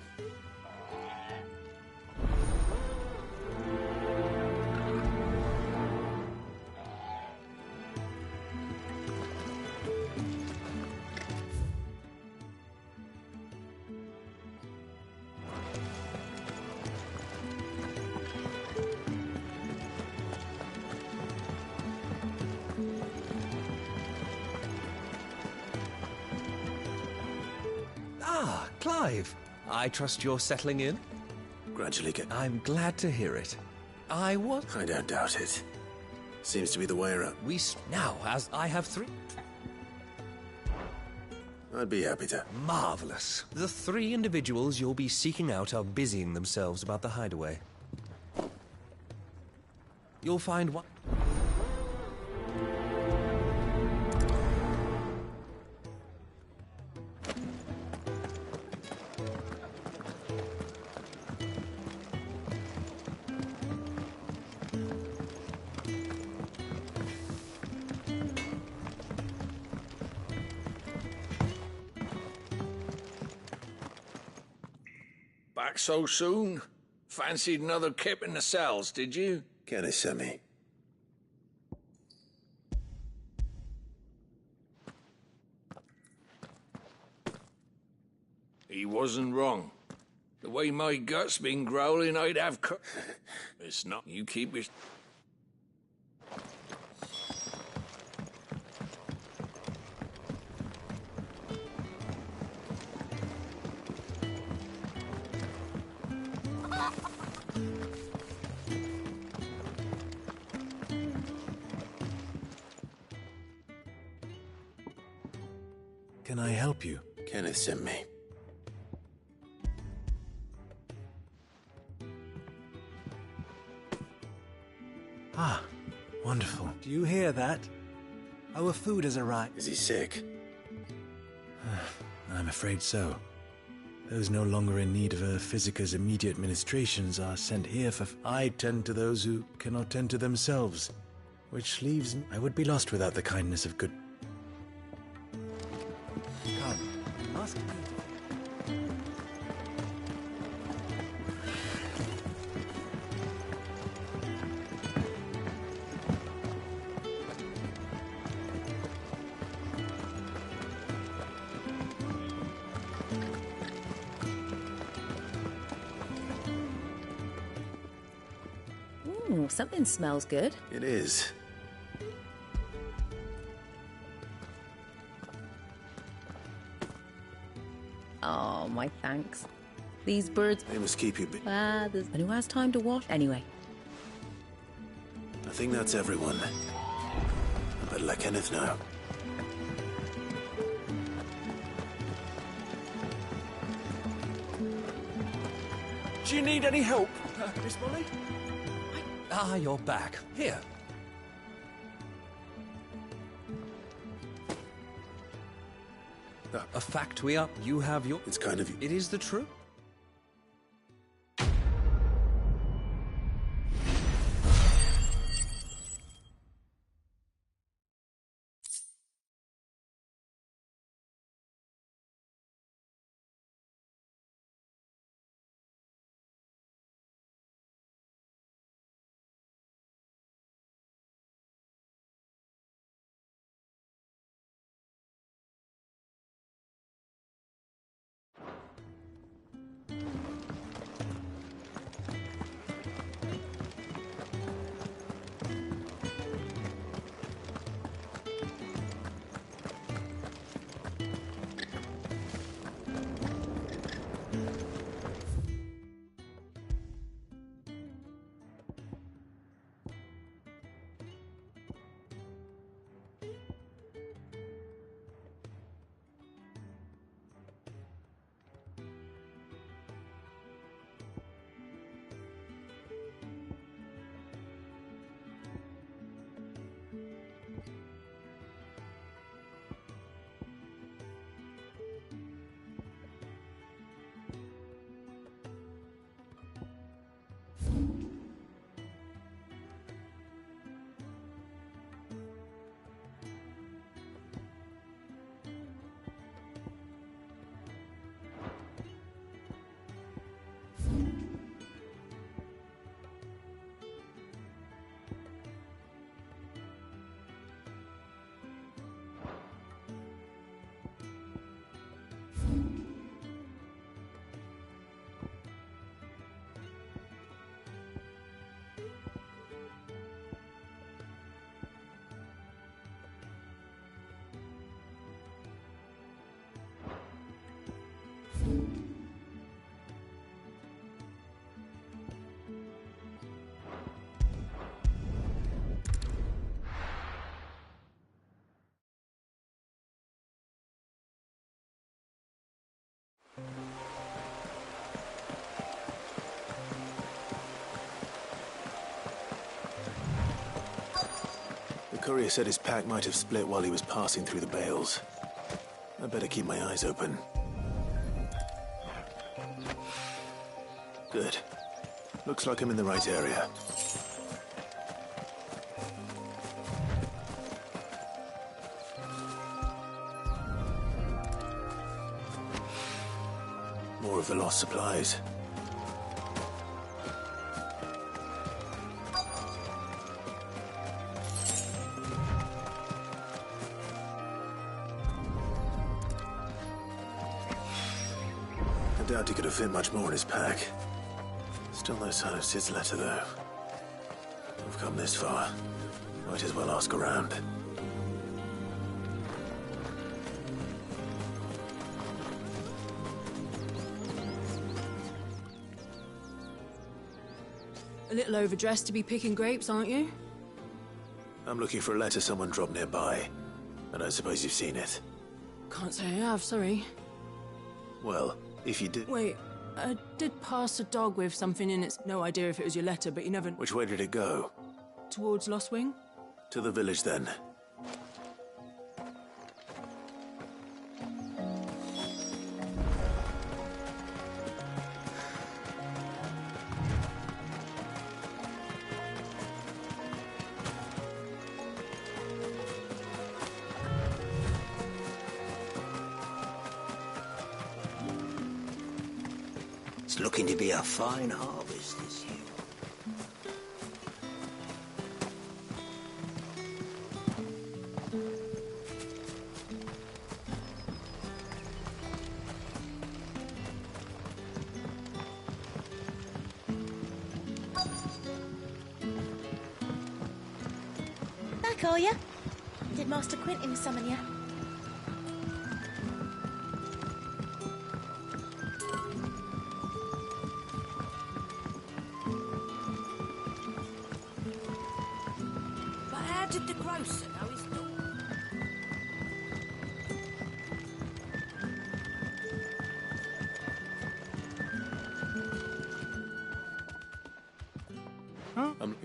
Ah, Clive. I trust you're settling in? Gradually get... I'm glad to hear it. I don't doubt it. Seems to be the way around. Now, as I have 3... I'd be happy to. Marvelous. The 3 individuals you'll be seeking out are busying themselves about the hideaway. You'll find one... Back so soon? Fancied another kip in the cells, did you? Kenneth sent me. He wasn't wrong. The way my gut's been growling, I'd have It's not. You keep it... Can I help you? Kenneth sent me. Ah, wonderful. Do you hear that? Our food has arrived. Is he sick? I'm afraid so. Those no longer in need of a physicker's immediate ministrations are sent here for... I tend to those who cannot tend to themselves, which leaves... I would be lost without the kindness of good... Come, you must eat. Ooh, something smells good. It is. Oh, my thanks. These birds... They must keep you busy. There's... And who has time to wash? Anyway. I think that's everyone. I better let Kenneth know. Do you need any help, Miss Molly? Ah, you're back. Here. A fact we are... You have your... It's kind of... It is the truth. Courier said his pack might have split while he was passing through the bales. I better keep my eyes open. Good. Looks like I'm in the right area. More of the lost supplies. I doubt he could have fit much more in his pack. Still no sign of Sid's letter, though. I've come this far. Might as well ask around. A little overdressed to be picking grapes, aren't you? I'm looking for a letter someone dropped nearby. I don't suppose you've seen it. Can't say I have, sorry. Well, if you did... Wait, I did pass a dog with something in it. No idea if it was your letter, but you never... Which way did it go? Towards Lost Wing? To the village, then. It's looking to be a fine harvest this year. Back, are ya? Did Master Quentin summon ya? But how did the grocer know his daughter?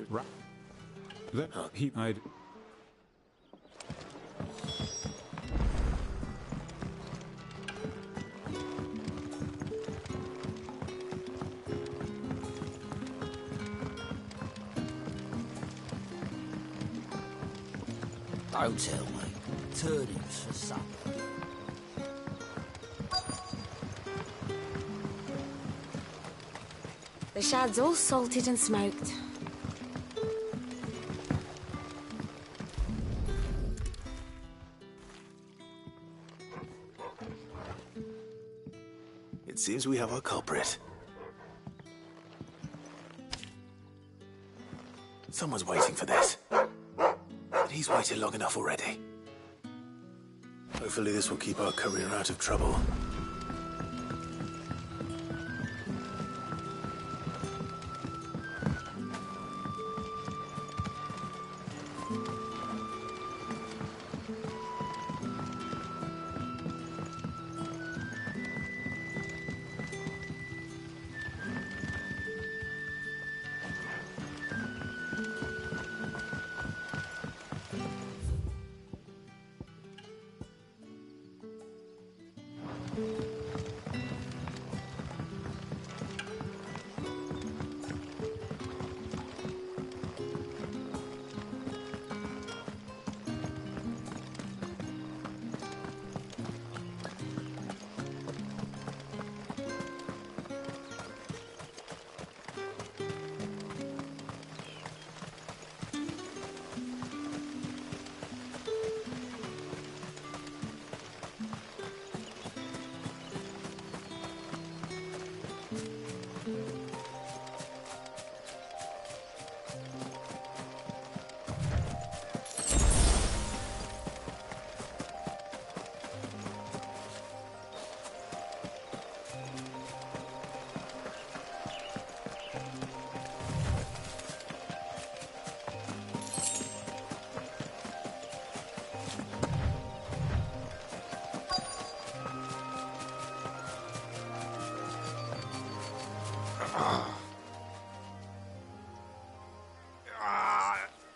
Right. That I'd. Don't tell me. Turnips for supper. The shad's all salted and smoked. It seems we have our culprit. Someone's waiting for this. But he's waited long enough already. Hopefully this will keep our courier out of trouble.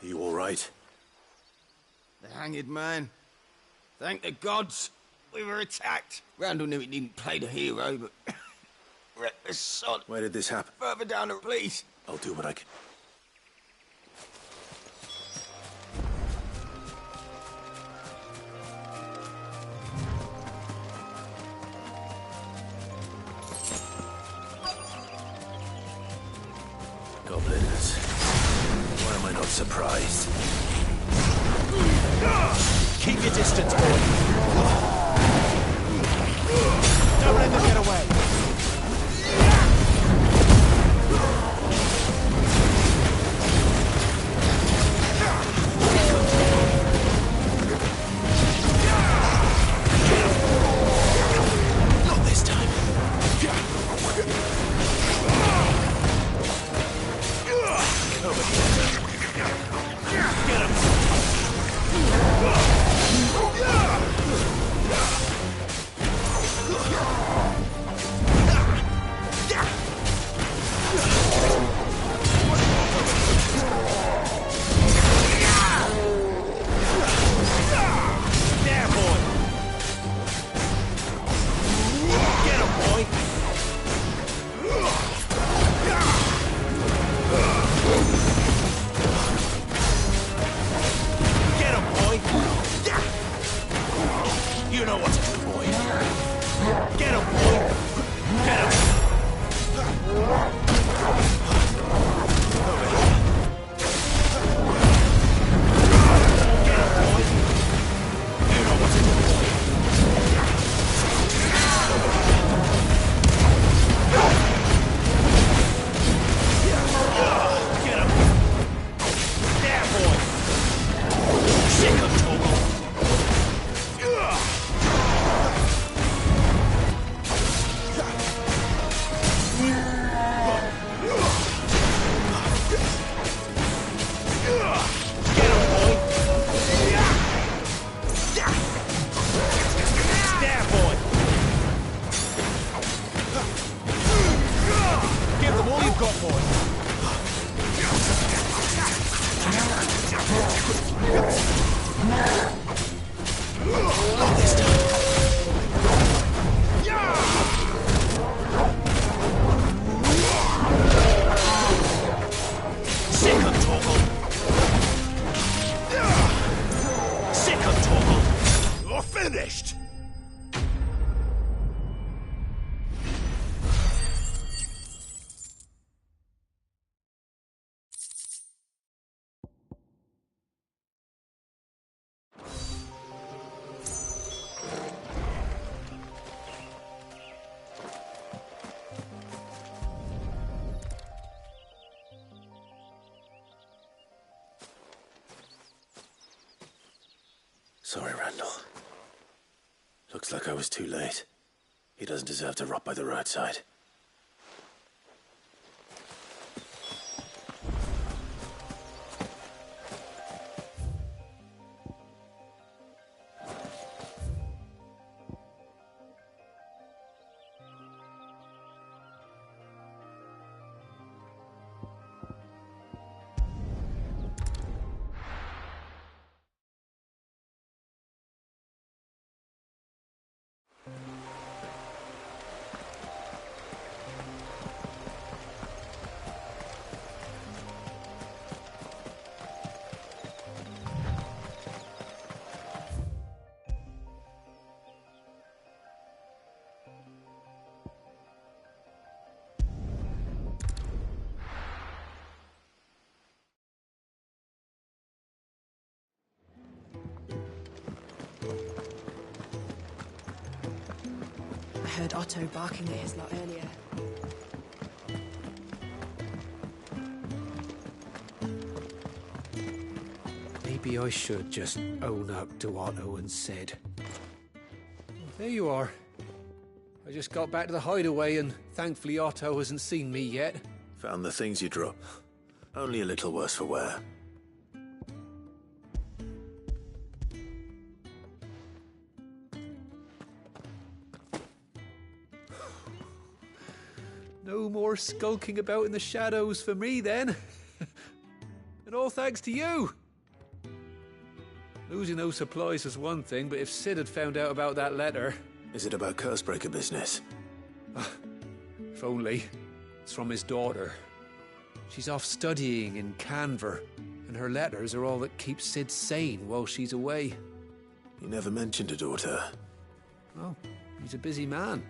You all right? hanged man. Thank the gods. We were attacked. Randall knew he didn't play the hero, but... reckless sod. Where did this happen? Further down the please. I'll do what I can. Goblins. Why am I not surprised? Keep your distance, boy. Don't let them get away. Not this time. Over here. Get him. There, boy. Get him, boy. Get him, boy. You know what to do, boy. Get him, boy. Get him. Over here. Get him, boy. You know what to do, boy. Get him. There, boy. Sick of Togo. Get him, boy. There, boy. Give them all you've got, boy. Not this time. Sick of Torgal. Sick of Torgal. You're finished. Sorry, Randall. Looks like I was too late. He doesn't deserve to rot by the roadside. I heard Otto barking at his lot earlier. Maybe I should just own up to Otto and Sid. There you are. I just got back to the hideaway and thankfully Otto hasn't seen me yet. Found the things you dropped. Only a little worse for wear. No more skulking about in the shadows for me then. And all thanks to you. Losing those supplies was one thing, but if Sid had found out about that letter... Is it about Cursebreaker business? If only. It's from his daughter. She's off studying in Canver, and her letters are all that keep Sid sane while she's away. He never mentioned a daughter. Oh, he's a busy man.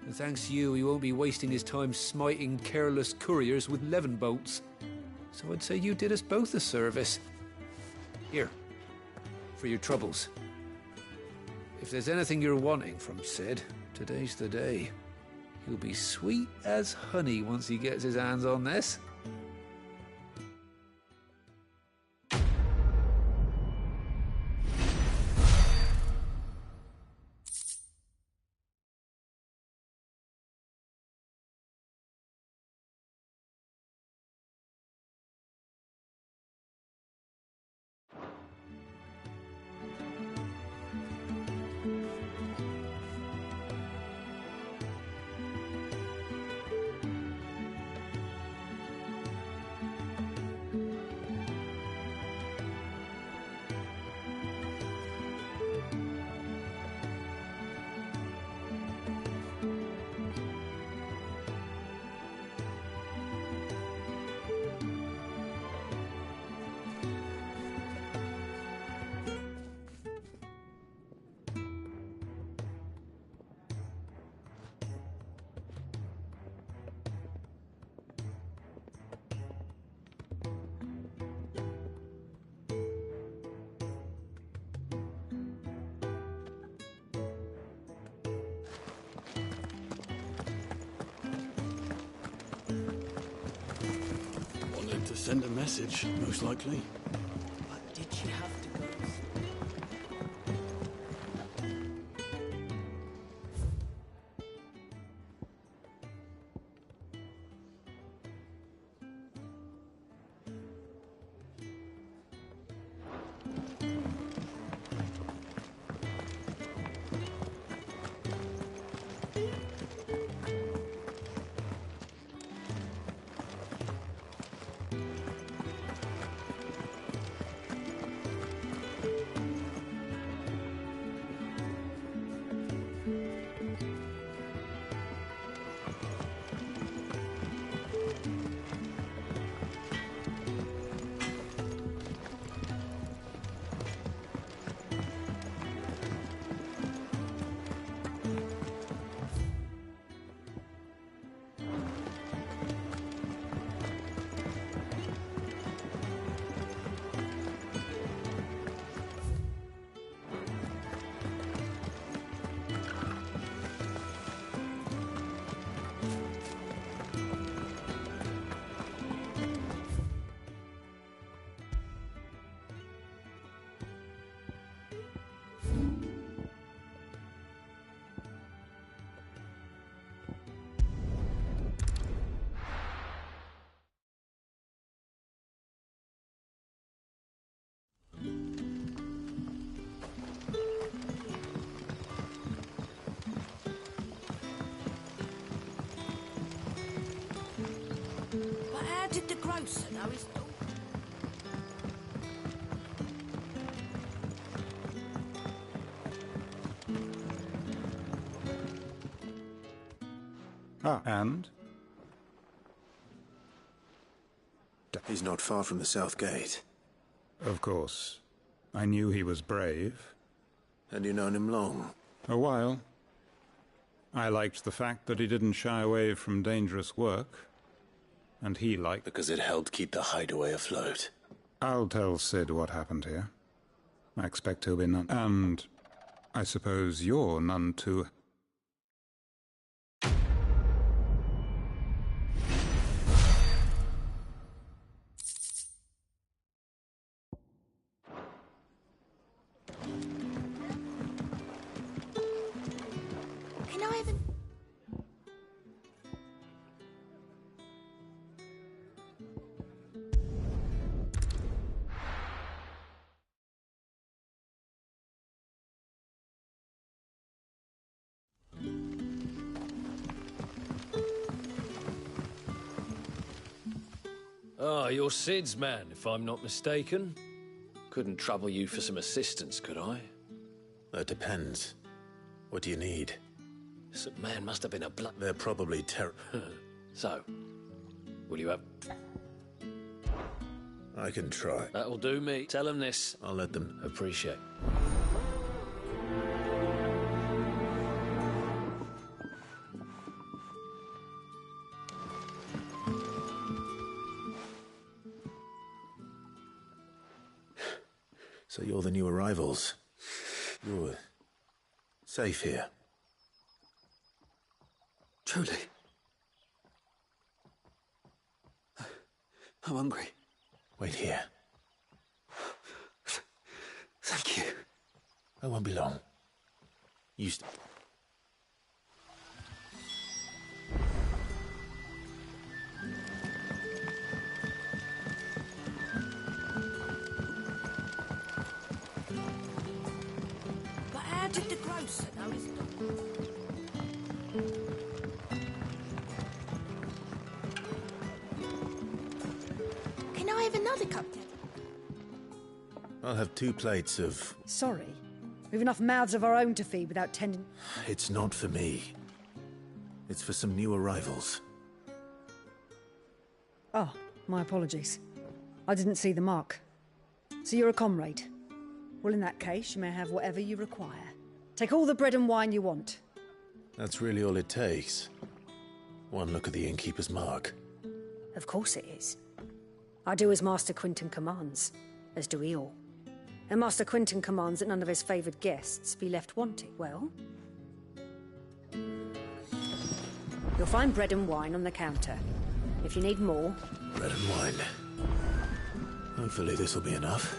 And thanks to you, he won't be wasting his time smiting careless couriers with levin bolts. So I'd say you did us both a service. Here, for your troubles. If there's anything you're wanting from Sid, today's the day. He'll be sweet as honey once he gets his hands on this. To send a message, most likely. But did she have to go? But how did the grocer know his daughter? Ah, and? He's not far from the South Gate. Of course. I knew he was brave. And you known him long? A while. I liked the fact that he didn't shy away from dangerous work. And he liked... Because it helped keep the hideaway afloat. I'll tell Sid what happened here. I expect he'll be none... And I suppose you're none too... Can I even... Ah, you're Sid's man, if I'm not mistaken. Couldn't trouble you for some assistance, could I? That depends. What do you need? Some man must have been a blood... They're probably So, will you have... I can try. That'll do me. Tell them this. I'll let them. Appreciate. So you're the new arrivals. You're safe here. Truly. I'm hungry. Wait here. Thank you. I won't be long. But how did the grocer know his daughter? Can I have another cup, Dad? I'll have 2 plates of... Sorry. We've enough mouths of our own to feed without tending... It's not for me. It's for some new arrivals. Oh, my apologies. I didn't see the mark. So you're a comrade. Well, in that case, you may have whatever you require. Take all the bread and wine you want. That's really all it takes. One look at the innkeeper's mark. Of course it is. I do as Master Quinton commands, as do we all. And Master Quinton commands that none of his favoured guests be left wanting. Well, you'll find bread and wine on the counter. If you need more... Bread and wine. Hopefully this will be enough.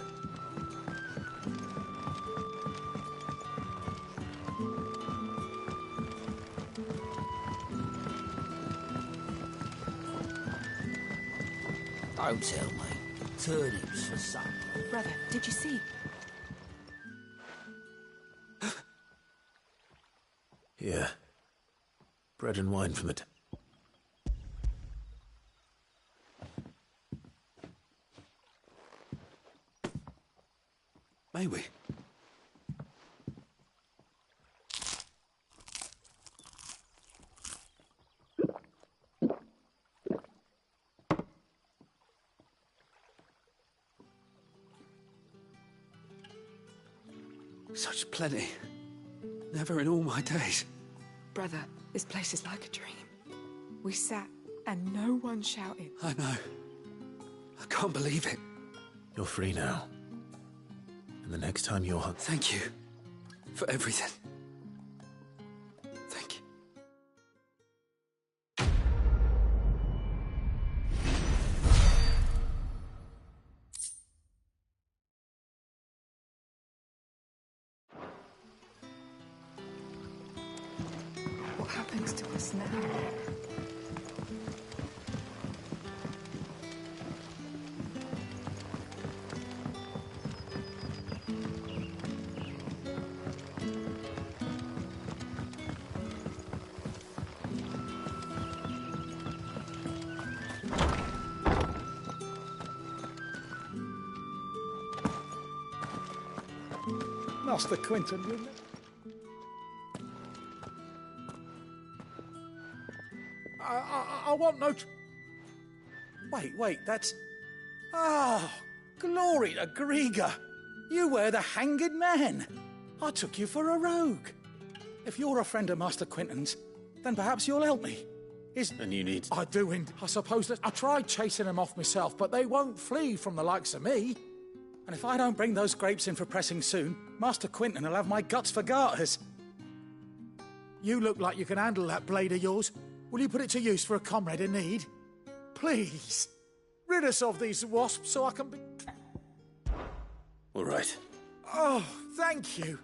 Don't tell me. Turnips for supper. Brother, did you see? Here. Bread and wine from it. May we? Such plenty. Never in all my days. Brother, this place is like a dream. We sat and no one shouted. I know. I can't believe it. You're free now. And the next time you're hungry... Thank you for everything. Thank you. What happens to us now? Master Quinton, you... I want no... Wait, that's... Oh, glory to Grieger! You were the hanged man! I took you for a rogue. If you're a friend of Master Quinton's, then perhaps you'll help me. And you need... I do, and I suppose that... I tried chasing them off myself, but they won't flee from the likes of me. And if I don't bring those grapes in for pressing soon, Master Quinton will have my guts for garters. You look like you can handle that blade of yours. Will you put it to use for a comrade in need? Please, rid us of these wasps so I can be... All right. Oh, thank you.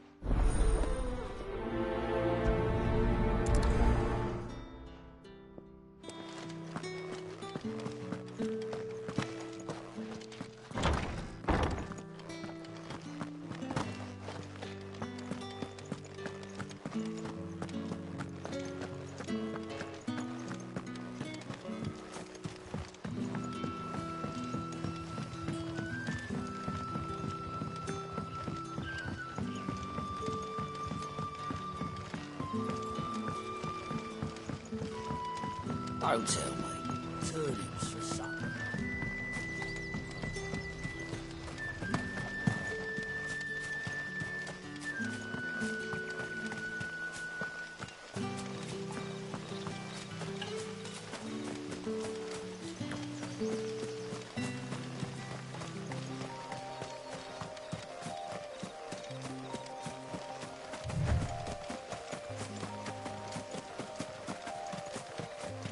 Don't tell me. Turnips for supper.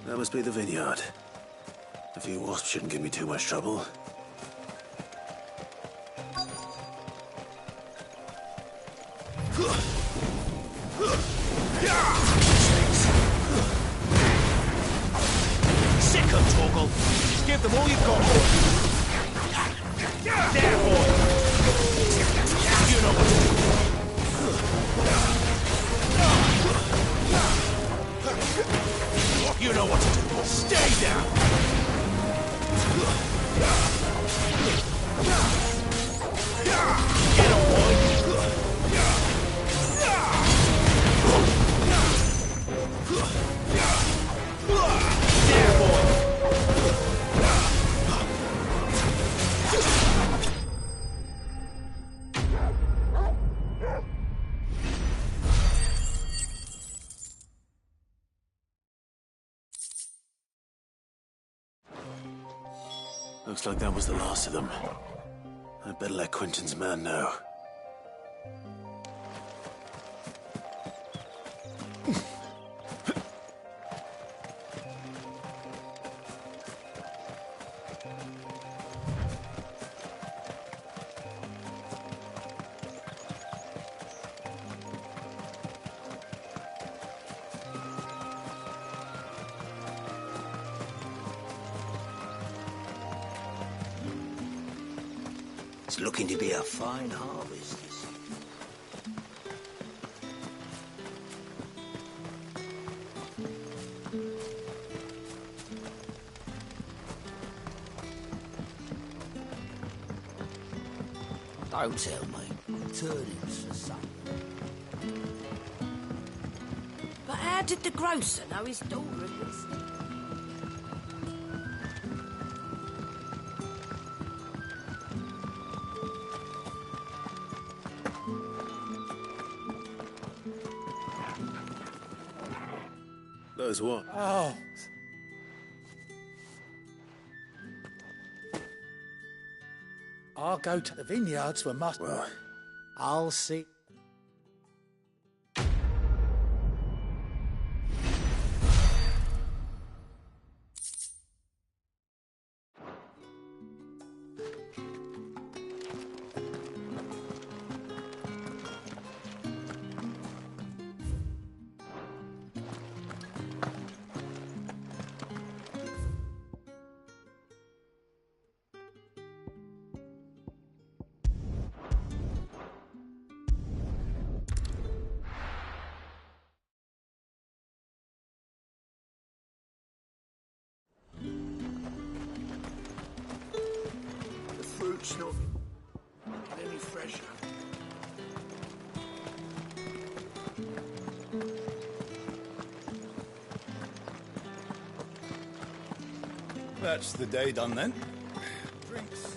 That must be the vineyard. A few wasps shouldn't give me too much trouble. Sick of Torgal. Give them all you've got. There, boy. You know what to do. You know what to do. Stay down. Get him, boy. There, boy. Looks like that was the last of them. I'd better let Quentin's man know. It's looking to be a fine harvest this year. Don't tell me. Turnips for supper. But how did the grocer know his daughter had been stealing? Those what? Oh. I'll go to the vineyards where Master... Well, I'll see... The fruit's not any fresher. That's the day done then. Drinks.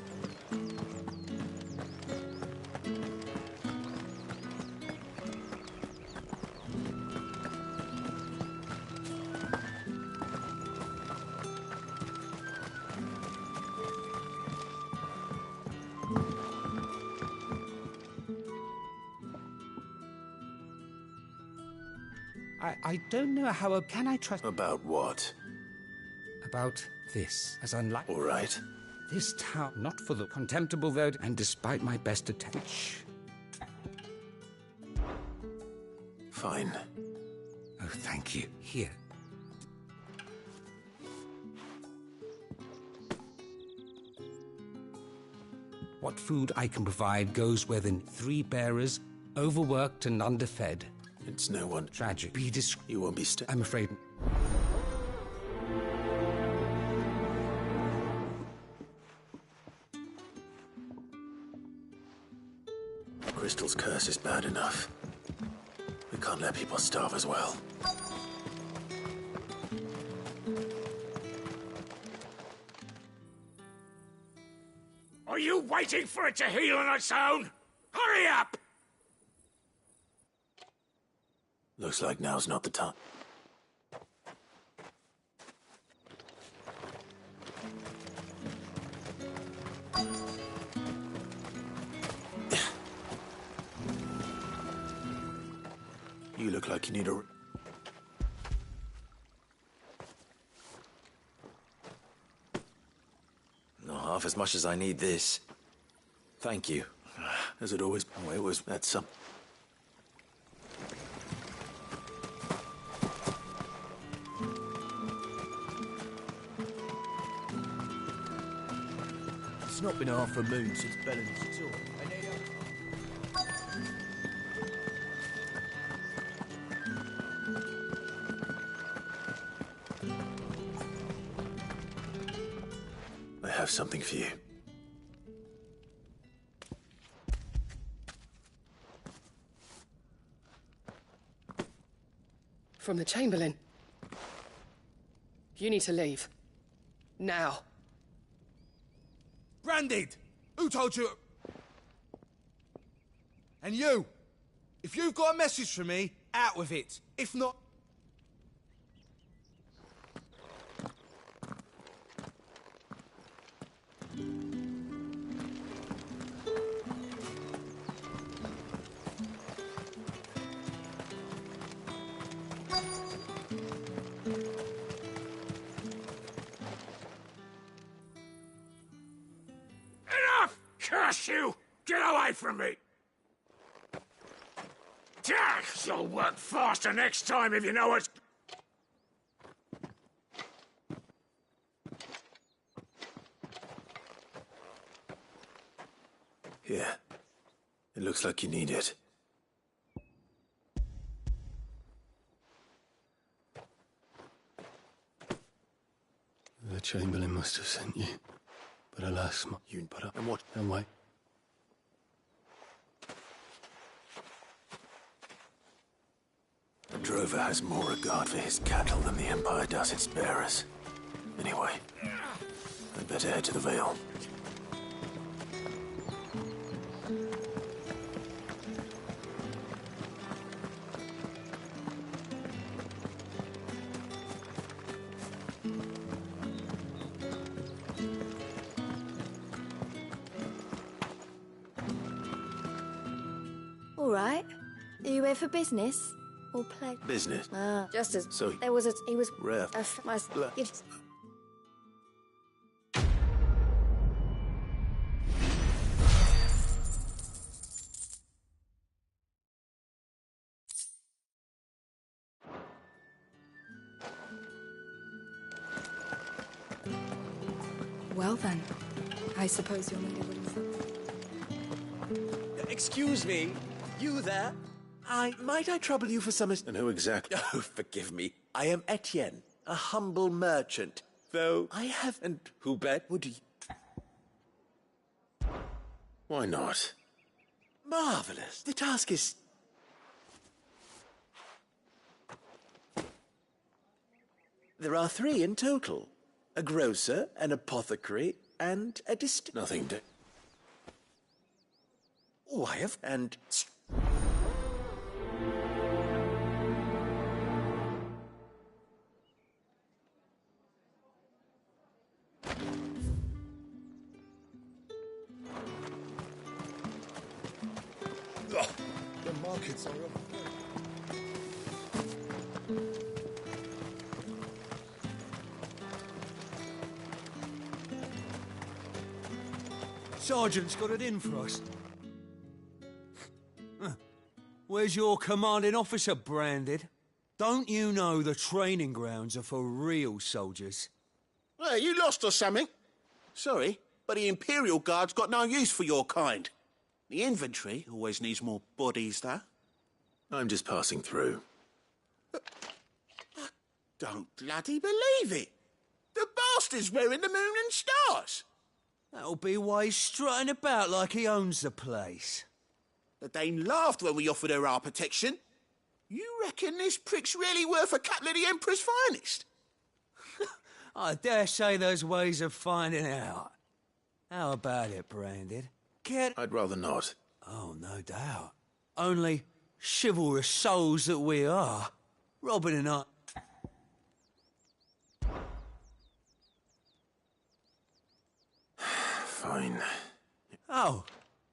I don't know how... Can I trust... About what? About this, as unlike... All right. This town, not for the contemptible vote, and despite my best attempts. Fine. Oh, thank you. Here. What food I can provide goes within 3 bearers, overworked and underfed. It's no one. Tragic. Be discreet. You won't be I'm afraid. Crystal's curse is bad enough. We can't let people starve as well. you waiting for it to heal on its own? Hurry up! Looks like now's not the time. You look like you need a... Not half as much as I need this. Thank you. As it always... Oh, it was... That's some... It's not been half a moon since Bellen's tour. I have something for you. From the Chamberlain. You need to leave. Now. Branded! Who told you? And you! If you've got a message for me, out with it. If not... Enough! Curse you! Get away from me! You'll work faster next time if you know what's... Here. It looks like you need it. The Chamberlain must have sent you. But alas, you'd put up and what? And wait. The drover has more regard for his cattle than the Empire does its bearers. Anyway, I'd better head to the Vale. All right. Are you here for business? Or play? Business. Just as... So... There was a... He was... Ref. It's... Well then, I suppose you'll need a little something. Excuse me, you there? Might I trouble you for some... And who exactly? Oh, forgive me. I am Etienne, a humble merchant. Though I have... And who bet would you... Why not? Marvelous. The task is... There are 3 in total. A grocer, an apothecary, and a Nothing to... Oh, I have... And... The markets are up. Sergeant's got it in for us. Where's your commanding officer, Branded? Don't you know the training grounds are for real soldiers? Well, you lost or something? Sorry, but the Imperial Guard's got no use for your kind. The infantry always needs more bodies, though. I'm just passing through. I don't bloody believe it. The bastard's wearing the moon and stars. That'll be why he's strutting about like he owns the place. The Dane laughed when we offered her our protection. You reckon this prick's really worth a couple of the Emperor's finest? I dare say there's ways of finding out. How about it, Branded? Get... I'd rather not. Oh, no doubt. Only chivalrous souls that we are. Robin and I... Fine. Oh,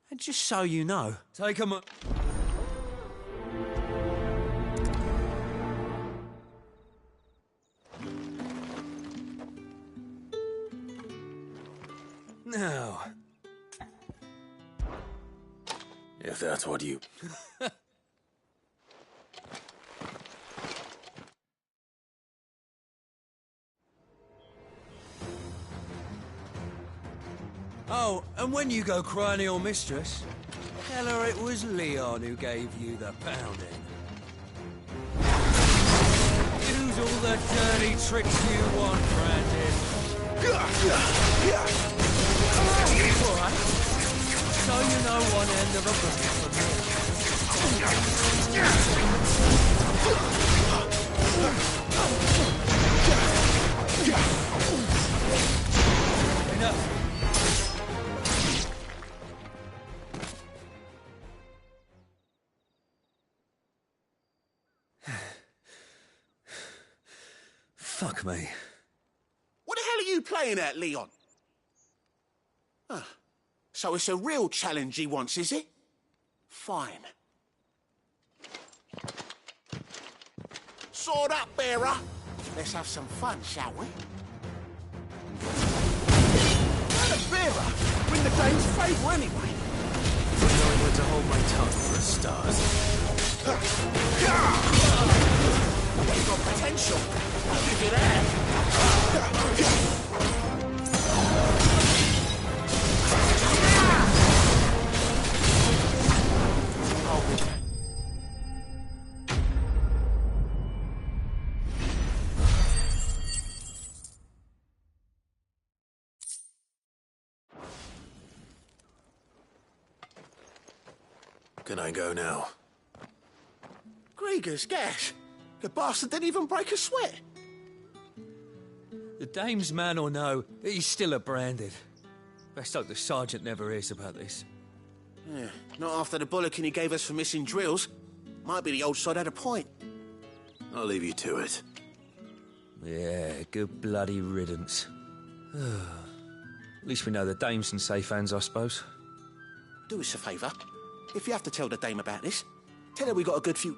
and just so you know, take 'em... Now... If that's what you... Oh, and when you go crying to your mistress, tell her it was Leon who gave you the pounding. Use all the dirty tricks you want, Brandon. Alright. So you know one end of a bullet from here. Enough. Fuck me. What the hell are you playing at, Leon? Ah, so it's a real challenge he wants, is it? Fine. Sword up, bearer. Let's have some fun, shall we? Not a bearer. Win the dame's favour anyway. Knowing when to hold my tongue for a start. You've got potential. I'll give you that. Can I go now? Grieger's gas. The bastard didn't even break a sweat. The dame's man or no, he's still a Branded. Best hope the sergeant never hears about this. Yeah, not after the bollocking he gave us for missing drills. Might be the old sod had a point. I'll leave you to it. Yeah, good bloody riddance. At least we know the dame's in safe hands, I suppose. Do us a favour. If you have to tell the dame about this, tell her we got a good few...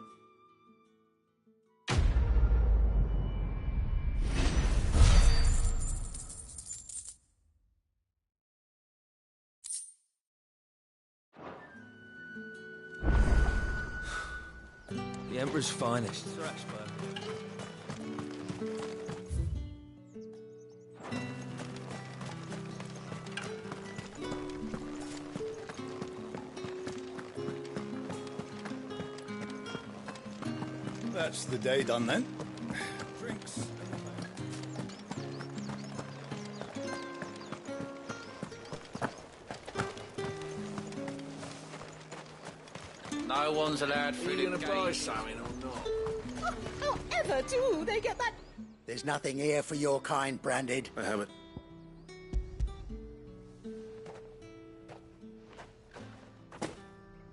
The Emperor's finest. That's the day done then. Drinks. No one's allowed through the gate. Buy something or not? However do they get that? There's nothing here for your kind, Branded. I haven't.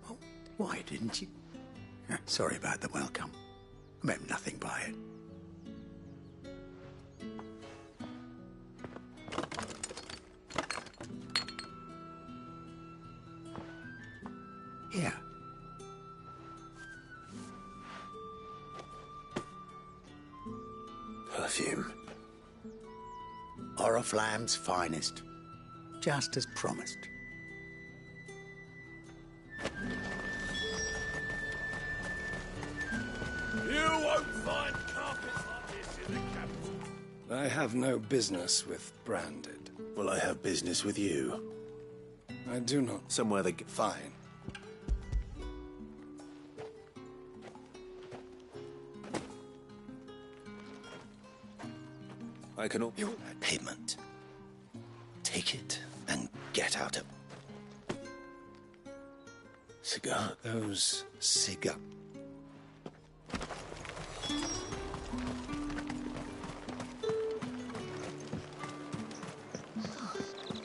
Oh, why didn't you? Sorry about the welcome. I meant nothing by it. Here. Perfume. Oriflamme's finest. Just as promised. You won't find carpets like this in the capital. I have no business with Branded. Well, I have business with you. I do not. Somewhere that... Fine. I can... Your payment. Take it and get out of... Cigar? Those cigar...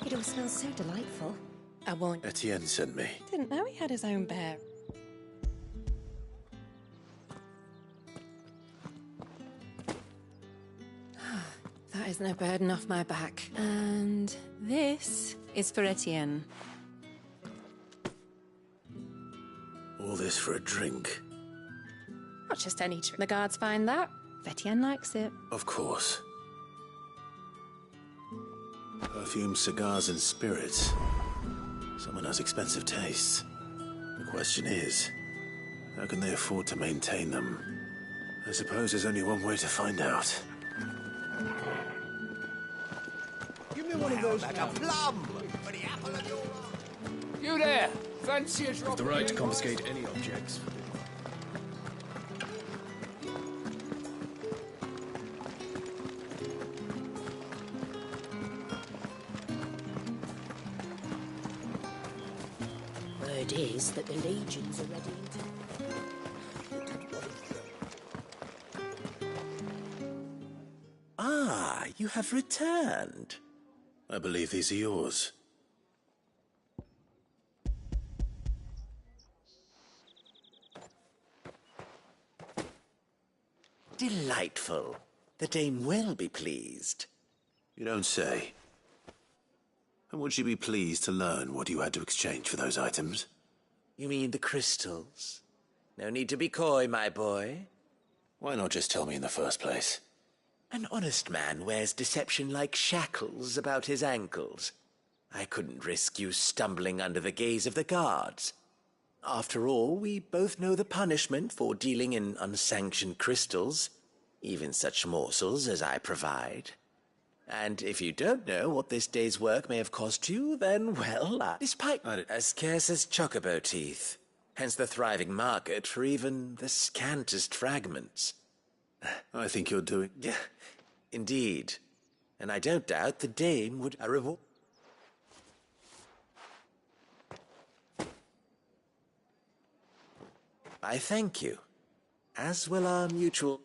It was smells so delightful. I won't. Etienne sent me. Didn't know he had his own bear. That is no burden off my back. And this is for Etienne. All this for a drink? Not just any drink. The guards find that. Etienne likes it. Of course. Perfume, cigars, and spirits. Someone has expensive tastes. The question is, how can they afford to maintain them? I suppose there's only one way to find out. Give me one of those. Like a plum. For the apple of your eye. You there! Fancy a drop? The right to confiscate any objects. Word is that the legions are ready to... Ah, you have returned. I believe these are yours. Delightful. The dame will be pleased. You don't say. And would she be pleased to learn what you had to exchange for those items? You mean the crystals? No need to be coy, my boy. Why not just tell me in the first place? An honest man wears deception like shackles about his ankles. I couldn't risk you stumbling under the gaze of the guards. After all, we both know the punishment for dealing in unsanctioned crystals, even such morsels as I provide. And if you don't know what this day's work may have cost you, then, well, despite as scarce as chocobo teeth, hence the thriving market for even the scantest fragments. I think you're doing... Yeah, indeed. And I don't doubt the dame would reward... I thank you, as will our mutual...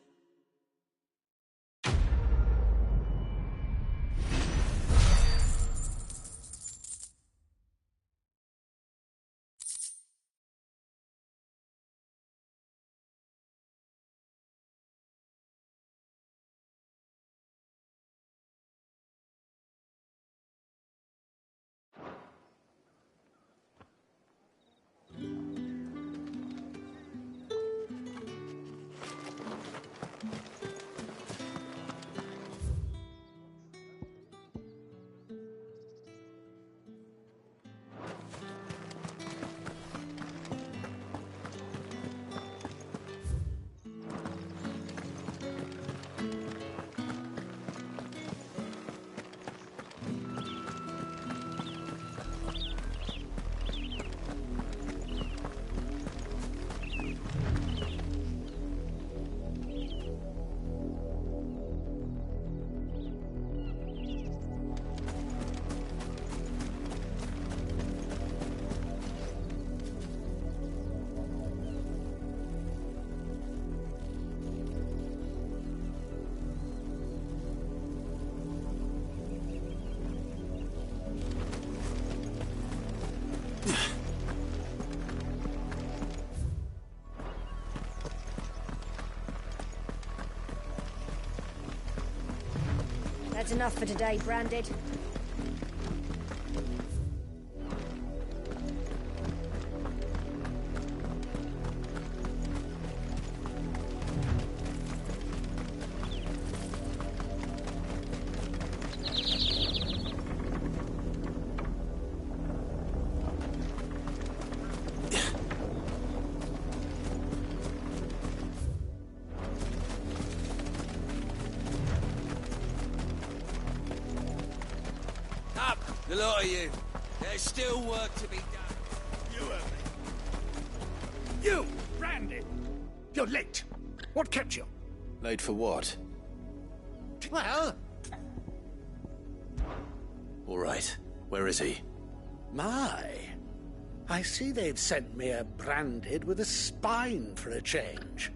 That's enough for today, Branded. The lot of you. There's still work to be done. You heard me. You, Randy. You're late. What kept you? Late for what? Well... All right. Where is he? My. I see they've sent me a Branded with a spine for a change.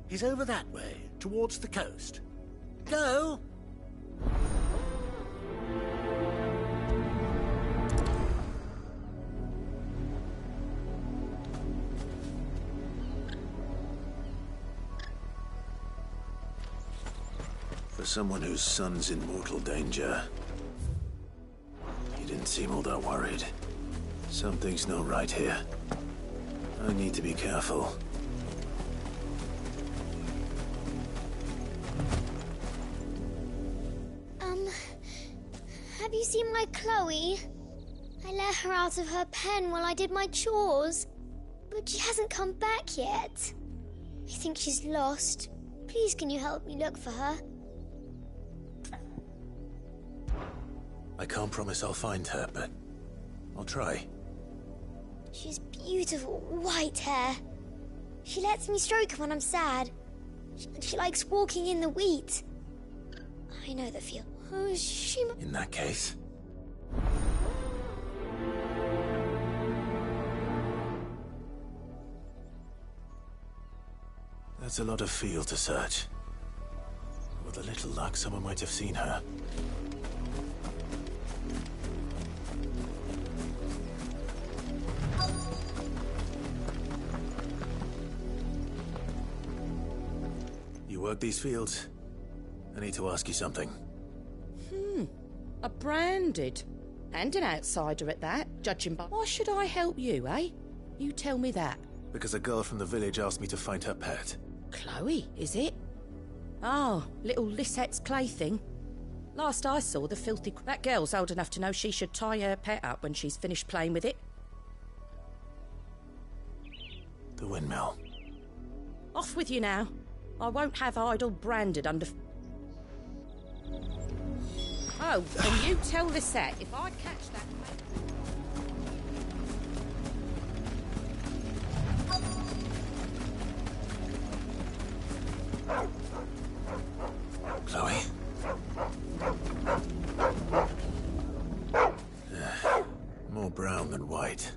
He's over that way, towards the coast. Go! For someone whose son's in mortal danger, he didn't seem all that worried. Something's not right here. I need to be careful. Have you seen my Chloe? I let her out of her pen while I did my chores, but she hasn't come back yet. I think she's lost. Please, can you help me look for her? I can't promise I'll find her, but I'll try. She has beautiful white hair. She lets me stroke her when I'm sad. She likes walking in the wheat. I know the feel. Oh, she... In that case... That's a lot of field to search. With a little luck, someone might have seen her. You work these fields? I need to ask you something. A branded. And an outsider at that, judging by... Why should I help you, eh? You tell me that. Because a girl from the village asked me to find her pet. Chloe, is it? Oh, little Lisette's plaything. Last I saw, the filthy... That girl's old enough to know she should tie her pet up when she's finished playing with it. The windmill. Off with you now. I won't have idle branded under... Oh, and you tell Lisette if I catch that... Chloe? More brown than white.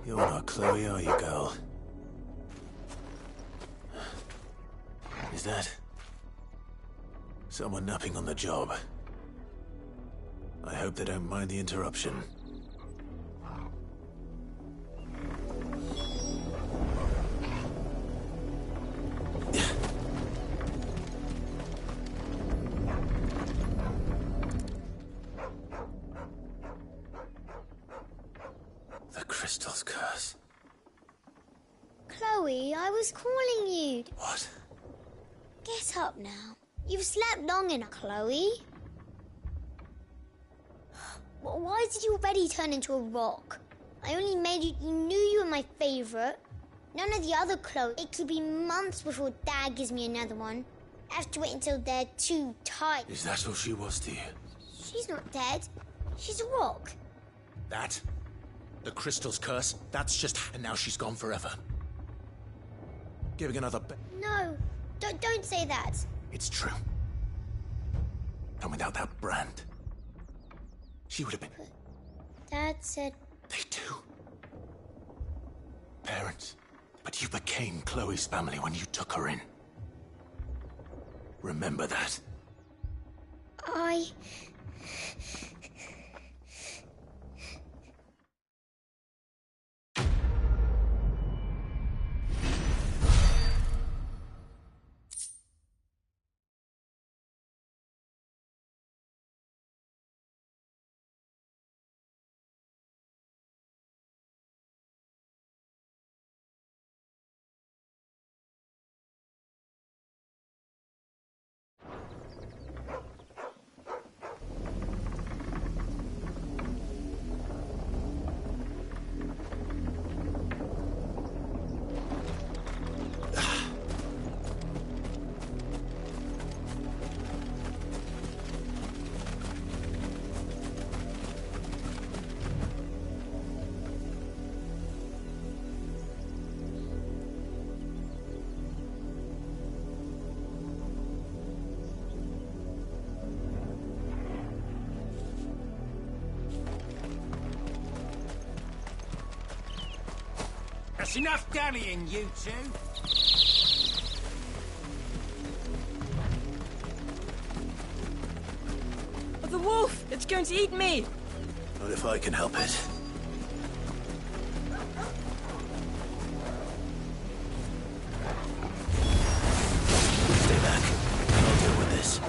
You're not Chloe, are you, girl? Is that... someone napping on the job? I hope they don't mind the interruption. The crystal's curse. Chloe, I was calling you. What? Get up now. You've slept long enough, Chloe. Why did you already turn into a rock? I only made you... You knew you were my favourite. None of the other Chloe. It could be months before Dad gives me another one. I have to wait until they're too tired. Is that all she was to you? She's not dead. She's a rock. That? The crystal's curse? That's just... And now she's gone forever. Giving another... No. Don't say that. It's true. And without that brand... she would have been... Dad said... They do. Parents. But you became Chloe's family when you took her in. Remember that. I... That's enough dallying, you two. Oh, the wolf! It's going to eat me! Not if I can help it. Stay back. I'll deal with this.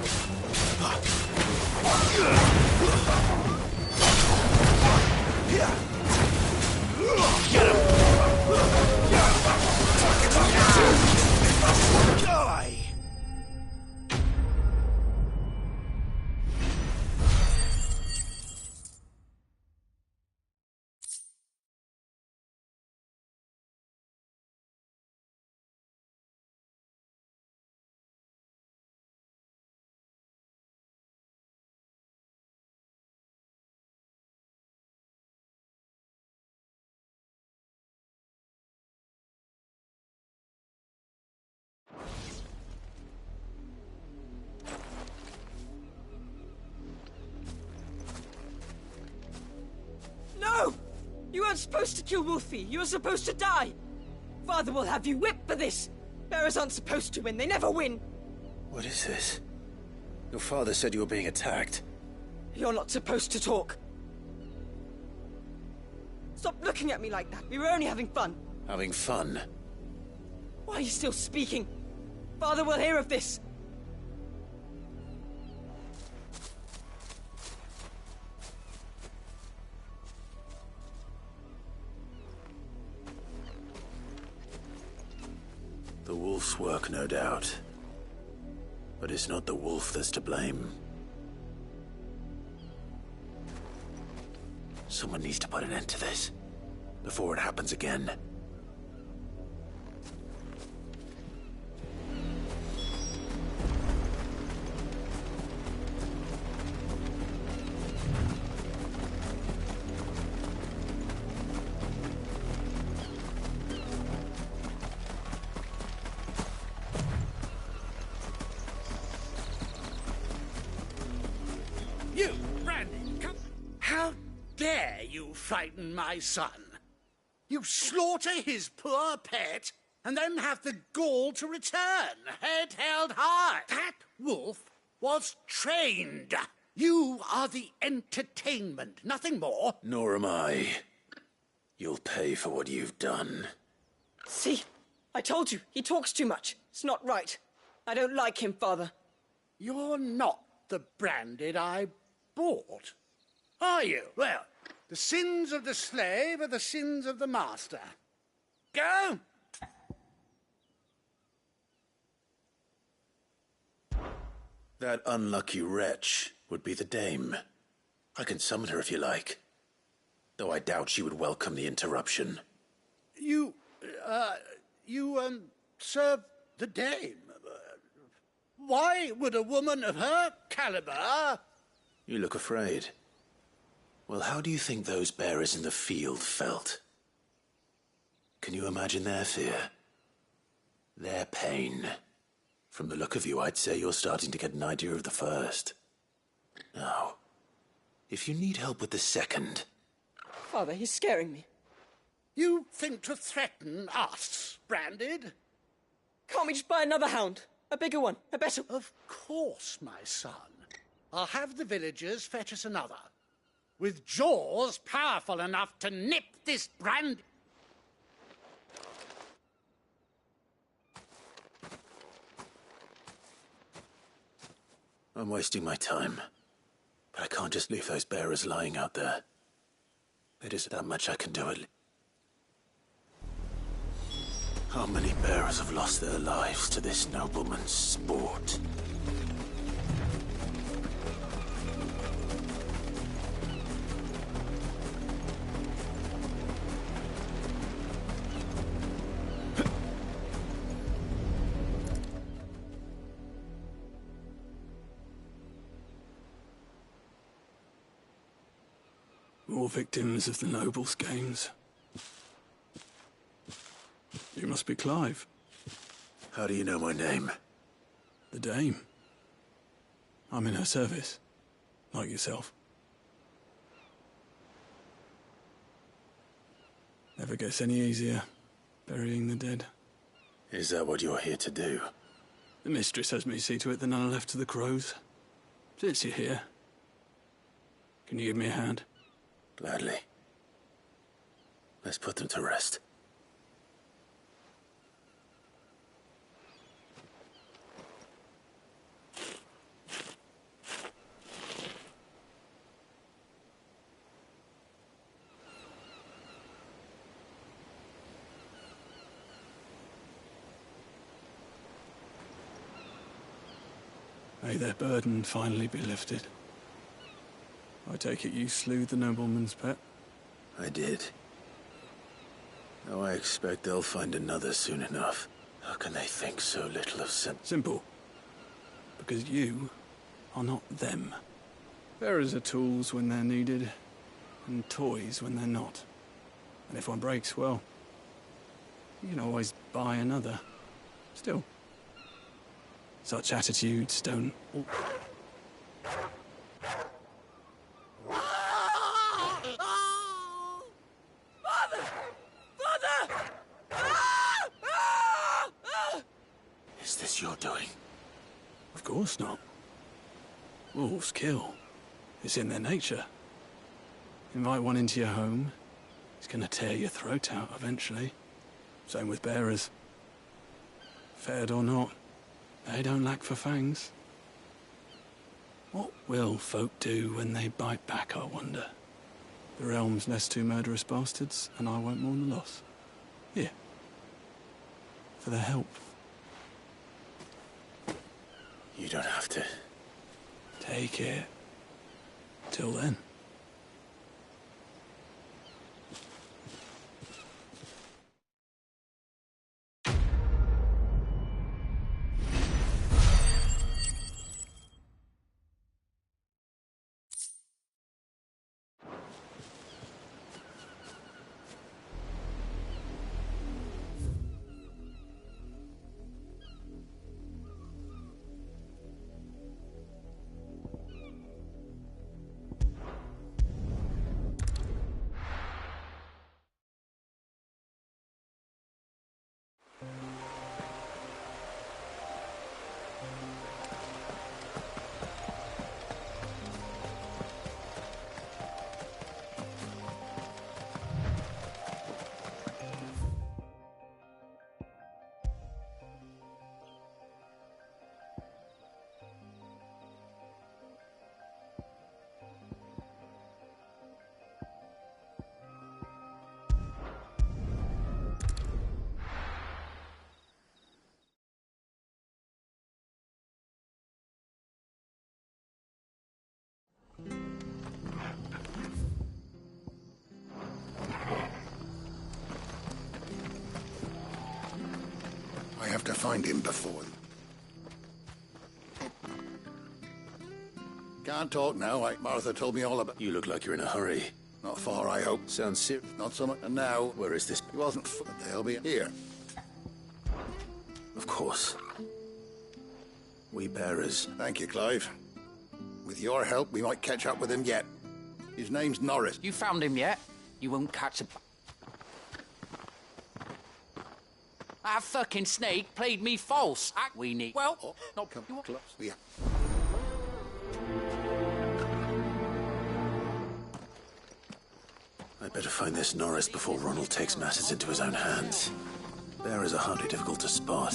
weren't supposed to kill Wolfie. You were supposed to die. Father will have you whipped for this. Bearers aren't supposed to win. They never win. What is this? Your father said you were being attacked. You're not supposed to talk. Stop looking at me like that. We were only having fun. Having fun? Why are you still speaking? Father will hear of this. The wolf's work, no doubt. But it's not the wolf that's to blame. Someone needs to put an end to this, before it happens again. You, Brandy, come. How dare you frighten my son? You slaughter his poor pet, and then have the gall to return, head held high. That wolf was trained. You are the entertainment, nothing more. Nor am I. You'll pay for what you've done. See? I told you, he talks too much. It's not right. I don't like him, Father. You're not the Branded I bought, are you? Well, the sins of the slave are the sins of the master. Go! That unlucky wretch would be the dame. I can summon her if you like. Though I doubt she would welcome the interruption. You serve the dame. Why would a woman of her caliber... You look afraid. Well, how do you think those bearers in the field felt? Can you imagine their fear? Their pain? From the look of you, I'd say you're starting to get an idea of the first. Now, if you need help with the second... Father, he's scaring me. You think to threaten us, Branded? Can't we just buy another hound? A bigger one, a better... Of course, my son. I'll have the villagers fetch us another. With jaws powerful enough to nip this brand... I'm wasting my time. But I can't just leave those bearers lying out there. It isn't that much I can do. How many bearers have lost their lives to this nobleman's sport? More victims of the nobles' games. You must be Clive. How do you know my name? The Dame. I'm in her service, like yourself. Never gets any easier, burying the dead. Is that what you're here to do? The mistress has me see to it that none are left to the crows. Since you're here, can you give me a hand? Gladly. Let's put them to rest. May their burden finally be lifted. I take it you slew the nobleman's pet? I did. Now I expect they'll find another soon enough. How can they think so little of Simple. Because you are not them. Bearers are tools when they're needed, and toys when they're not. And if one breaks, well, you can always buy another. Still, such attitudes don't... else you're doing. Of course not. Wolves kill. It's in their nature. Invite one into your home, he's gonna tear your throat out eventually. Same with bearers. Fed or not, they don't lack for fangs. What will folk do when they bite back, I wonder? The realm's less two murderous bastards, and I won't mourn the loss. Here. For their help. You don't have to. Take it. Till then. I have to find him before. Can't talk now. Martha told me all about. You look like you're in a hurry. Not far, I hope. Sounds serious. Not so much. And now, Where is this? he wasn't. They'll be here. Of course. We bearers. Thank you, Clive. With your help, we might catch up with him yet. His name's Norris. You found him yet? You won't catch a... That fucking snake played me false. We need... Well, Oh, no, come you want... close. Yeah. I'd better find this Norris before Ronald takes matters into his own hands. Bearers are hardly difficult to spot.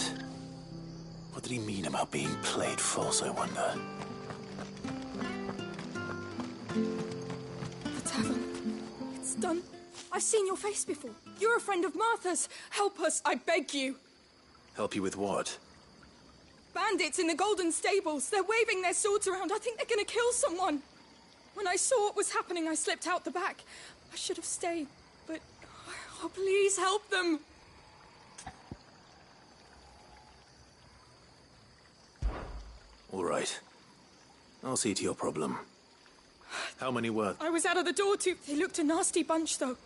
What did he mean about being played false, I wonder? The tavern. It's done. I've seen your face before. You're a friend of Martha's. Help us, I beg you. Help you with what? Bandits in the Golden Stables. They're waving their swords around. I think they're gonna kill someone. When I saw what was happening, I slipped out the back. I should have stayed, but... Oh, please help them. All right. I'll see to your problem. How many were? I was out of the door too. They looked a nasty bunch, though.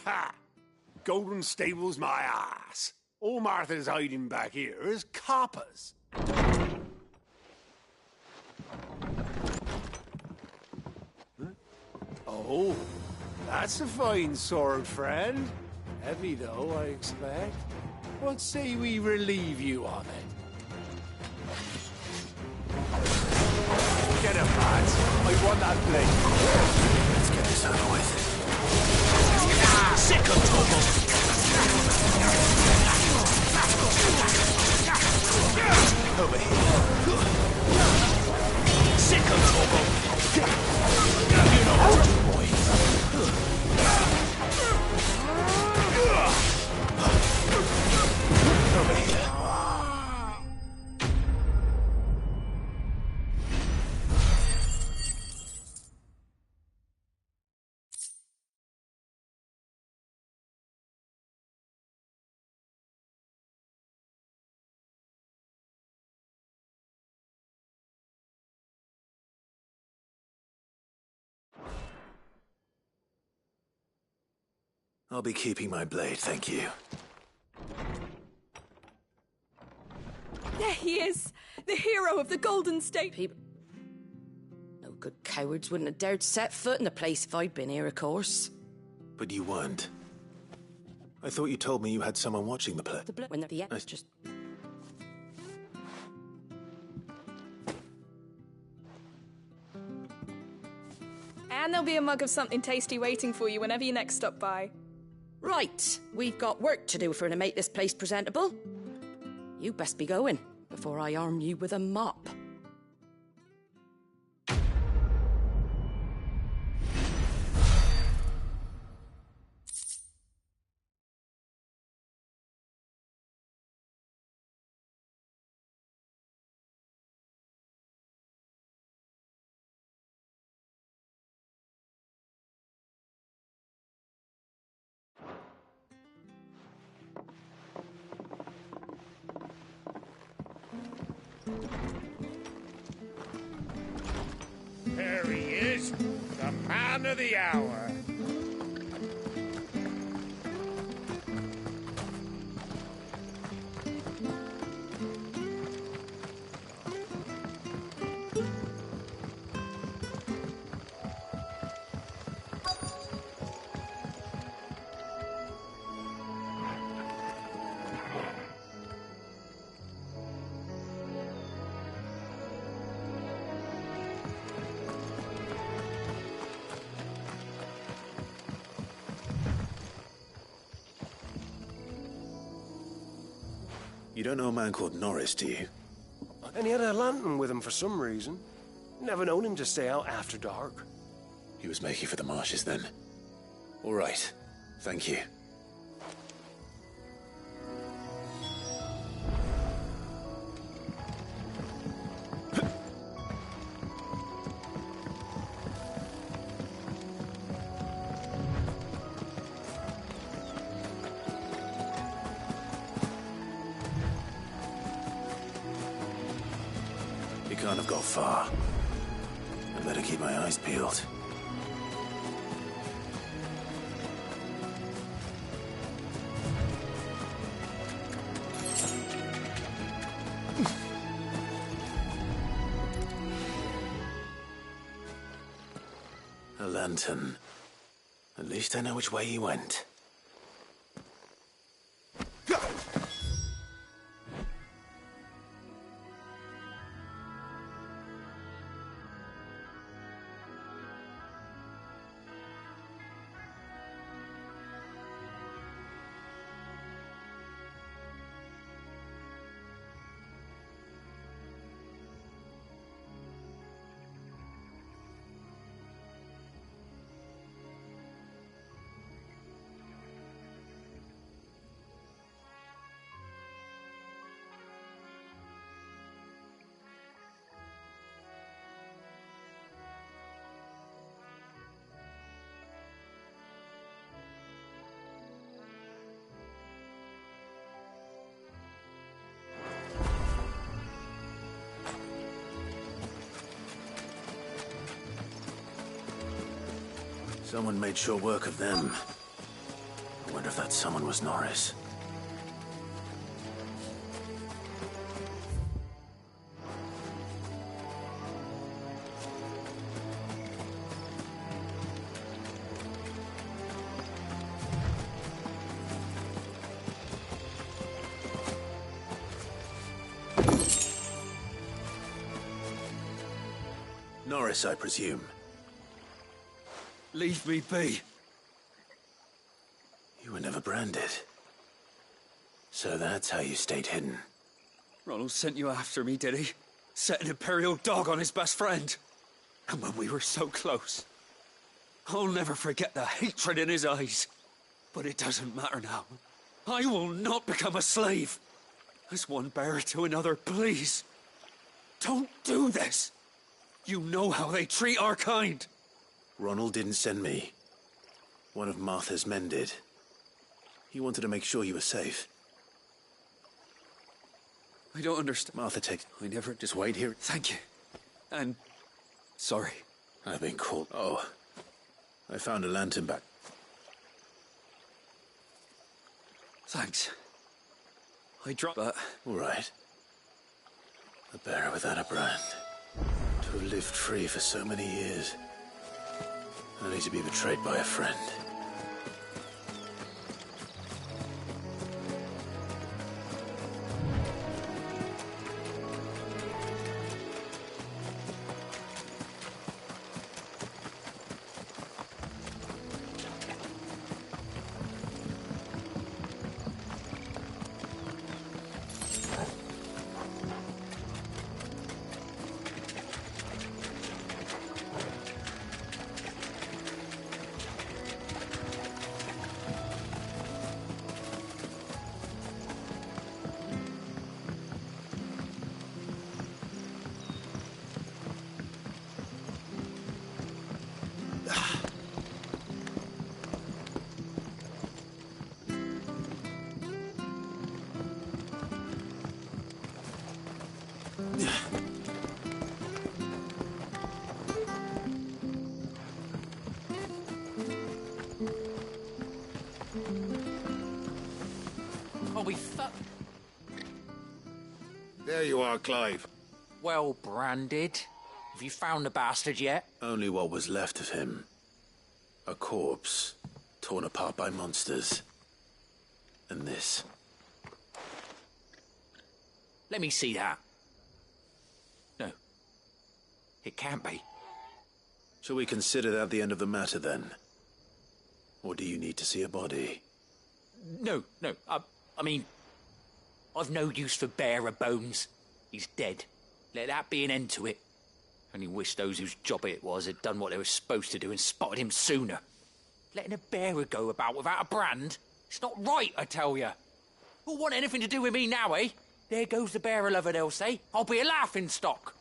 Ha! Golden Stables my ass. All Martha's hiding back here is coppers. Huh? Oh, that's a fine sword, friend. Heavy, though, I expect. What say we relieve you on it? Get him, lads. I want that blade. Let's get this over with. Sick of trouble! Over here. Sick of trouble! You know what, boy. Over here. I'll be keeping my blade, thank you. There he is! The hero of the Golden State. People... No good cowards wouldn't have dared set foot in the place if I'd been here, of course. But you weren't. I thought you told me you had someone watching the play. When the end just... And there'll be a mug of something tasty waiting for you whenever you next stop by. Right, we've got work to do for to make this place presentable. You best be going before I arm you with a mop. There he is, the man of the hour. You don't know a man called Norris, do you? And he had a lantern with him for some reason. Never known him to stay out after dark. He was making for the marshes then. All right. Thank you. He can't have got far. I'd better keep my eyes peeled. A lantern. At least I know which way he went. Someone made sure work of them. I wonder if that someone was Norris. Norris, I presume. Leave me be. You were never branded. So that's how you stayed hidden. Ronald sent you after me, did he? Set an Imperial dog on his best friend. And when we were so close. I'll never forget the hatred in his eyes. But it doesn't matter now. I will not become a slave. As one bearer to another, please. Don't do this. You know how they treat our kind. Ronald didn't send me. One of Martha's men did. He wanted to make sure you were safe. I don't understand. Martha takes... I never... Just wait here. Thank you. And... sorry. I've been called... Oh. I found a lantern back. Thanks. I dropped that. All right. A bearer without a brand. To have lived free for so many years. Only to be betrayed by a friend. Oh, we fuck. There you are, Clive. Well branded. Have you found the bastard yet? Only what was left of him. A corpse, torn apart by monsters. And this. Let me see that. No. It can't be. Shall we consider that the end of the matter, then? Or do you need to see a body? No. I mean, I've no use for bearer bones. He's dead. Let that be an end to it. Only wish those whose job it was had done what they were supposed to do and spotted him sooner. Letting a bearer go about without a brand? It's not right, I tell you. Who'll want anything to do with me now, eh? There goes the bearer lover, they'll say. I'll be a laughing stock.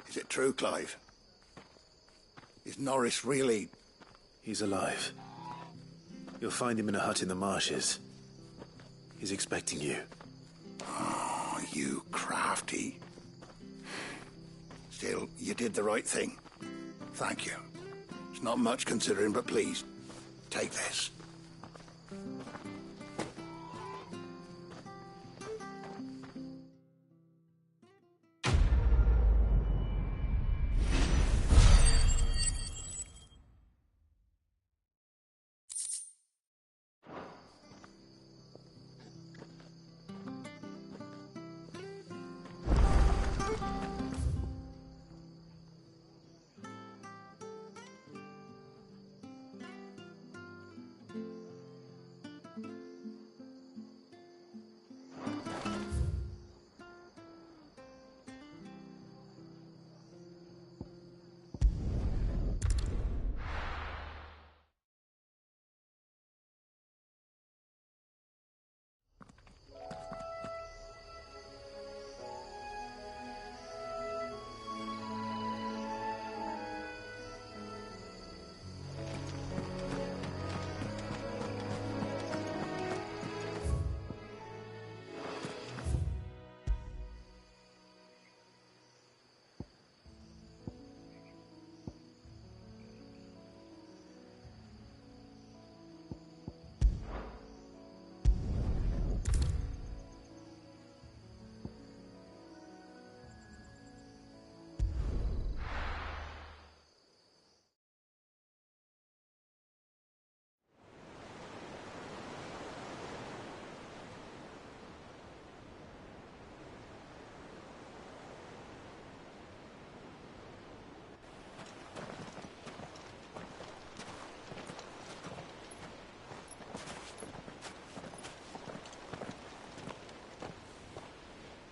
Is it true, Clive? Is Norris really... He's alive. You'll find him in a hut in the marshes. He's expecting you. Oh, you crafty. Still, you did the right thing. Thank you. It's not much considering, but please, take this.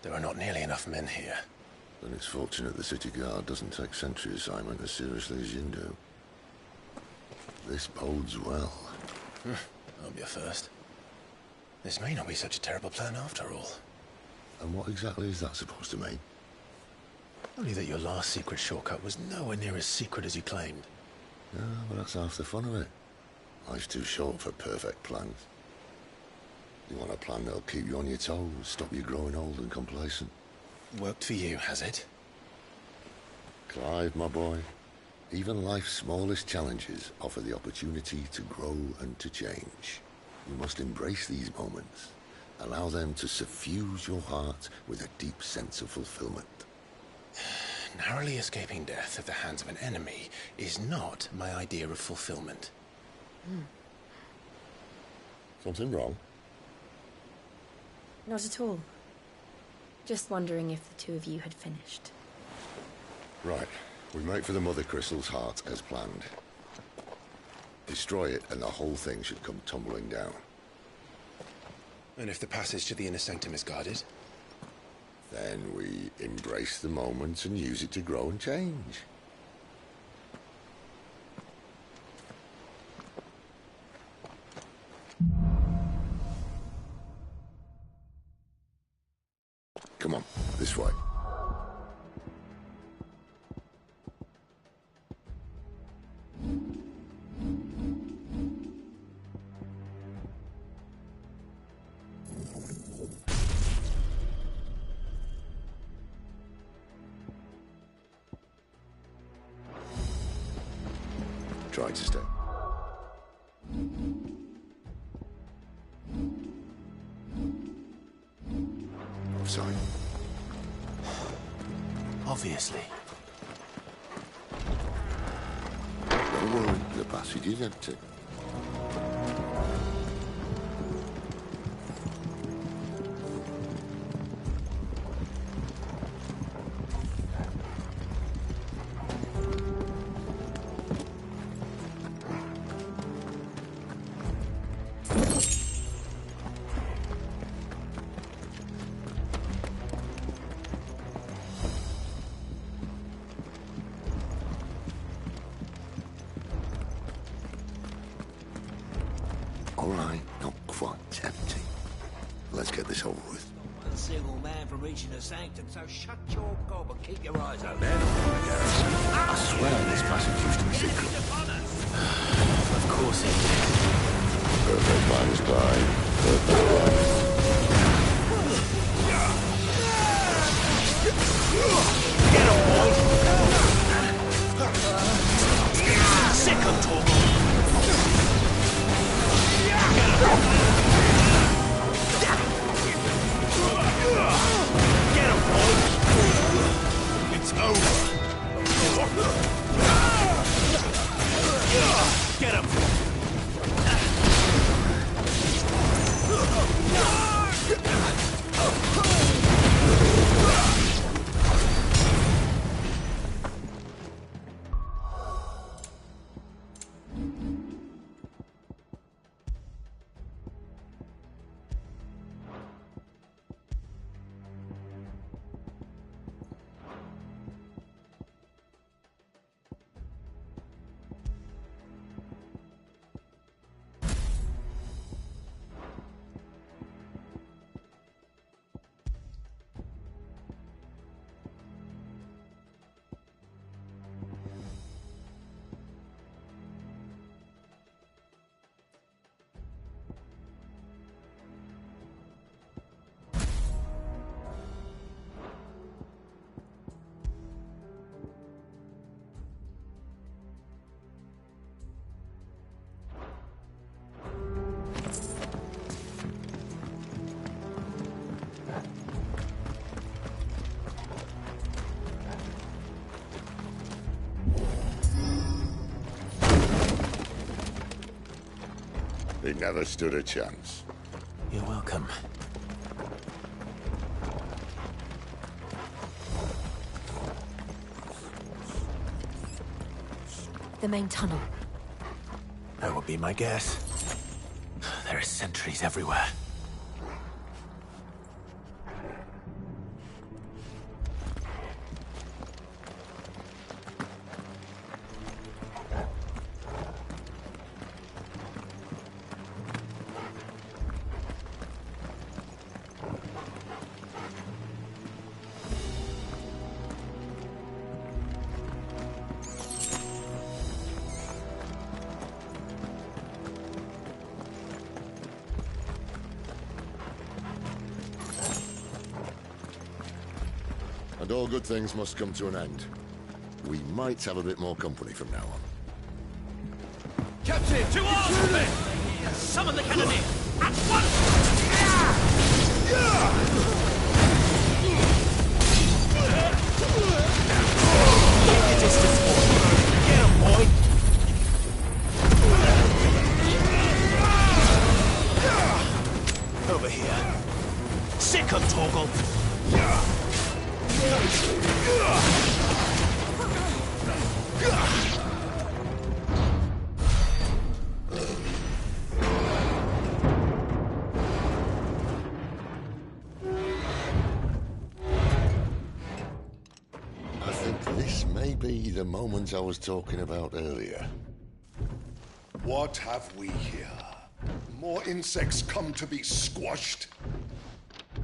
There are not nearly enough men here. Then it's fortunate the city guard doesn't take sentry assignment as seriously as you do. This bodes well. I'll be a first. This may not be such a terrible plan after all. And what exactly is that supposed to mean? Only that your last secret shortcut was nowhere near as secret as you claimed. Yeah, but that's half the fun of it. Life's too short for perfect plans. You want a plan that'll keep you on your toes, stop you growing old and complacent. Worked for you, has it? Clive, my boy, Even life's smallest challenges offer the opportunity to grow and to change. You must embrace these moments. Allow them to suffuse your heart with a deep sense of fulfillment. Narrowly escaping death at the hands of an enemy is not my idea of fulfillment. Something wrong? Not at all. Just wondering if the two of you had finished. Right. We make for the Mother Crystal's heart as planned. Destroy it and the whole thing should come tumbling down. And if the passage to the inner sanctum is guarded? Then we embrace the moment and use it to grow and change. Come on, this way. Try to stay. Offside. Obviously. Don't worry, the passage is empty. All right, not quite empty. Let's get this over with. One single man from reaching the sanctum, so shut your gob and keep your eyes open. I swear this passage used to be secret. Of course it is. Perfect plans, Clyde. Perfect plans. Get him, boy! Sick of talking! Get him, boy! It's over! Get him! He never stood a chance. You're welcome. The main tunnel. That would be my guess. There are sentries everywhere. And all good things must come to an end. We might have a bit more company from now on. Captain! To arms, men! Summon the cannoneer! At once! Keep your distance, boy. Get him, boy! Over here. Sick of Torgal! I think this may be the moment I was talking about earlier. What have we here? More insects come to be squashed?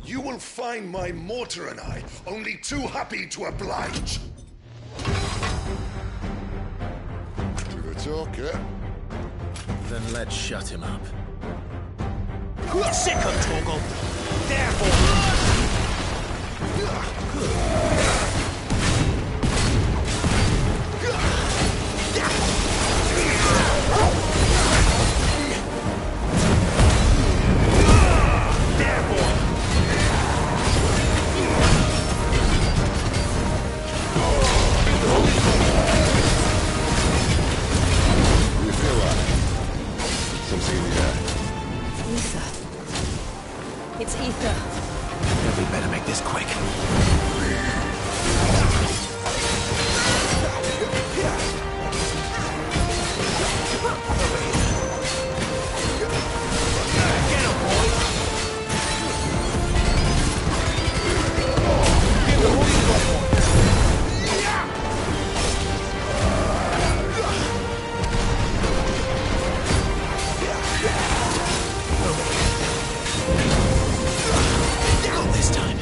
You will find my mortar and I only too happy to oblige. To the talker. Then let's shut him up. Sick of Torgal! Therefore... You feel that? Something in the air. Ether. It's ether. We better make this quick. Not this time.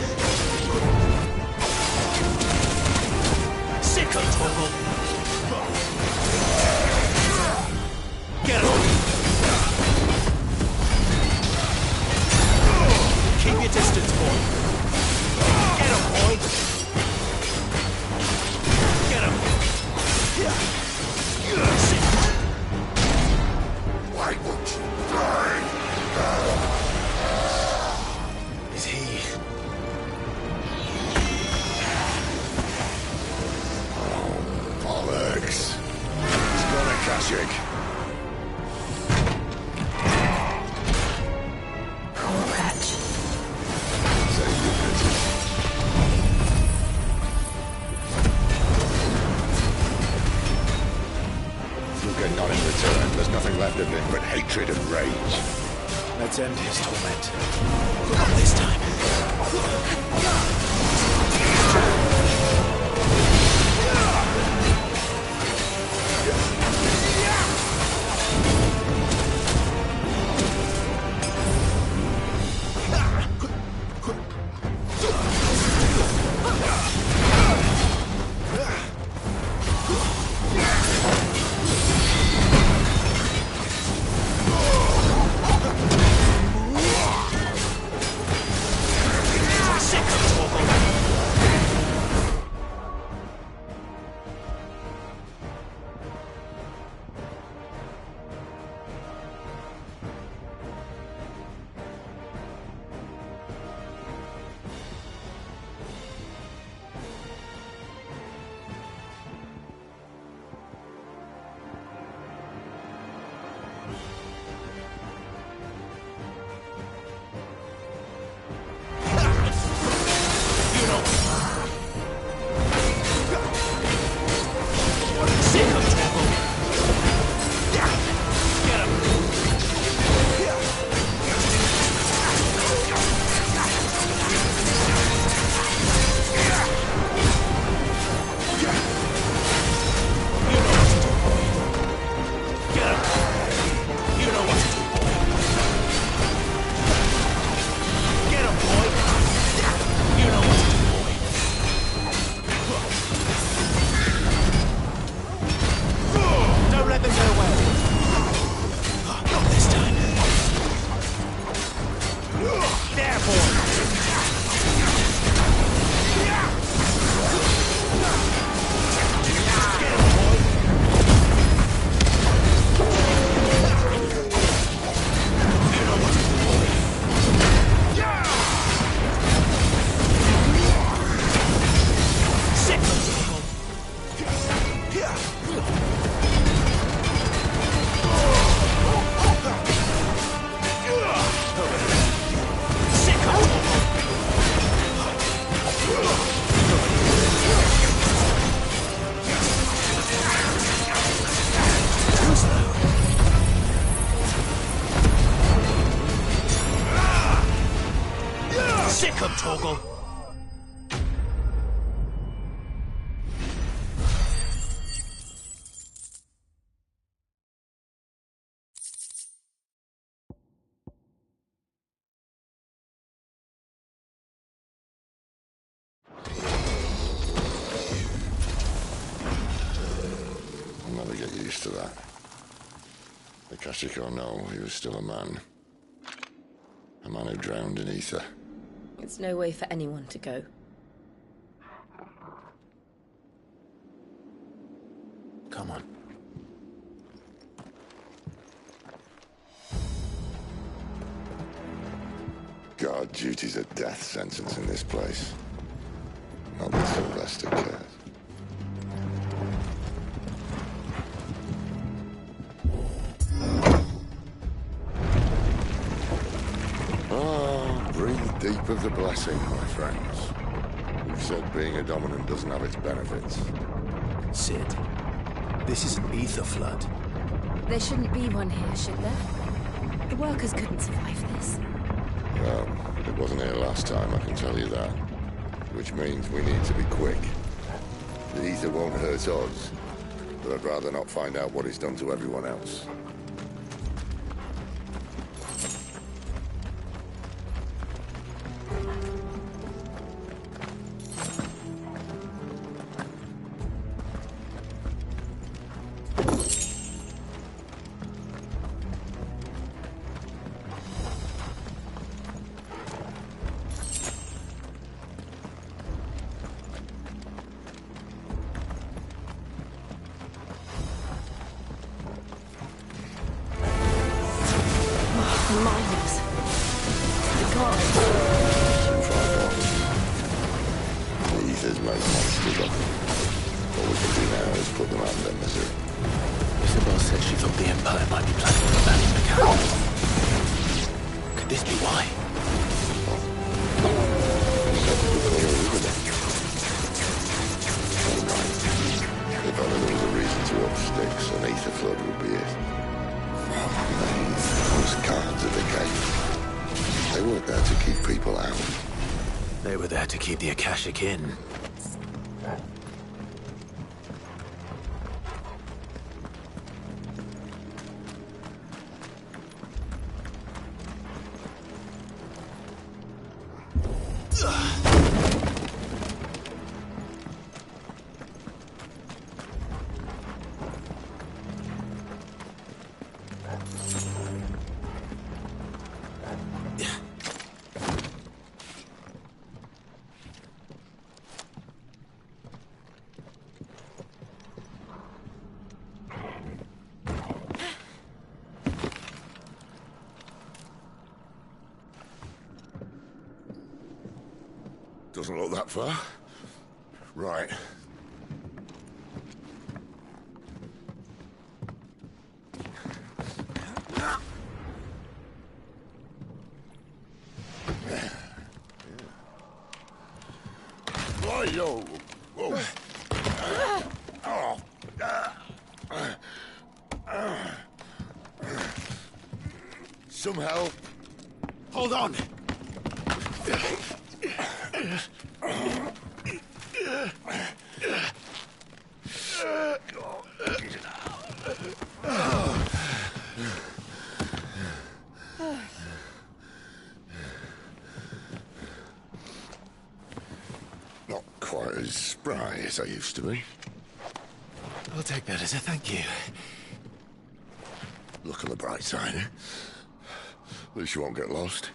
Sick of Torgal. Get him. Keep your distance, boy. Get him, boy. Get him. Why won't you die? Is he... Bollocks. He's got a Kashyyyk. Poor wretch. Say you business. You get none in return. There's nothing left of him but hatred and rage. Let's end his torment. Not this time. sick of Torgal. I'll never get used to that. Akashic or no, he was still a man. A man who drowned in ether. It's no way for anyone to go. Come on. Guard duty's a death sentence in this place. Not that Sylvester cares. Breathe deep of the blessing, my friends. You've said being a dominant doesn't have its benefits. Sid, this is an ether flood. There shouldn't be one here, should there? The workers couldn't survive this. Well, it wasn't here last time, I can tell you that. Which means we need to be quick. The ether won't hurt us, but I'd rather not find out what it's done to everyone else. Miners. The gods. Too far gone. The ether's made monsters of them. All we can do now is put them out of their misery. Isabel said she thought the Empire might be planning to abandon the capital. Could this be why? If only there was a reason to up sticks, an ether flood would be it. Those guards at the gate. They weren't there to keep people out. They were there to keep the Akashic in. Doesn't look that far. Right. Yo. Whoa. Some help. Hold on. Not quite as spry as I used to be. I'll take that as a thank you. Look on the bright side, eh? At least you won't get lost.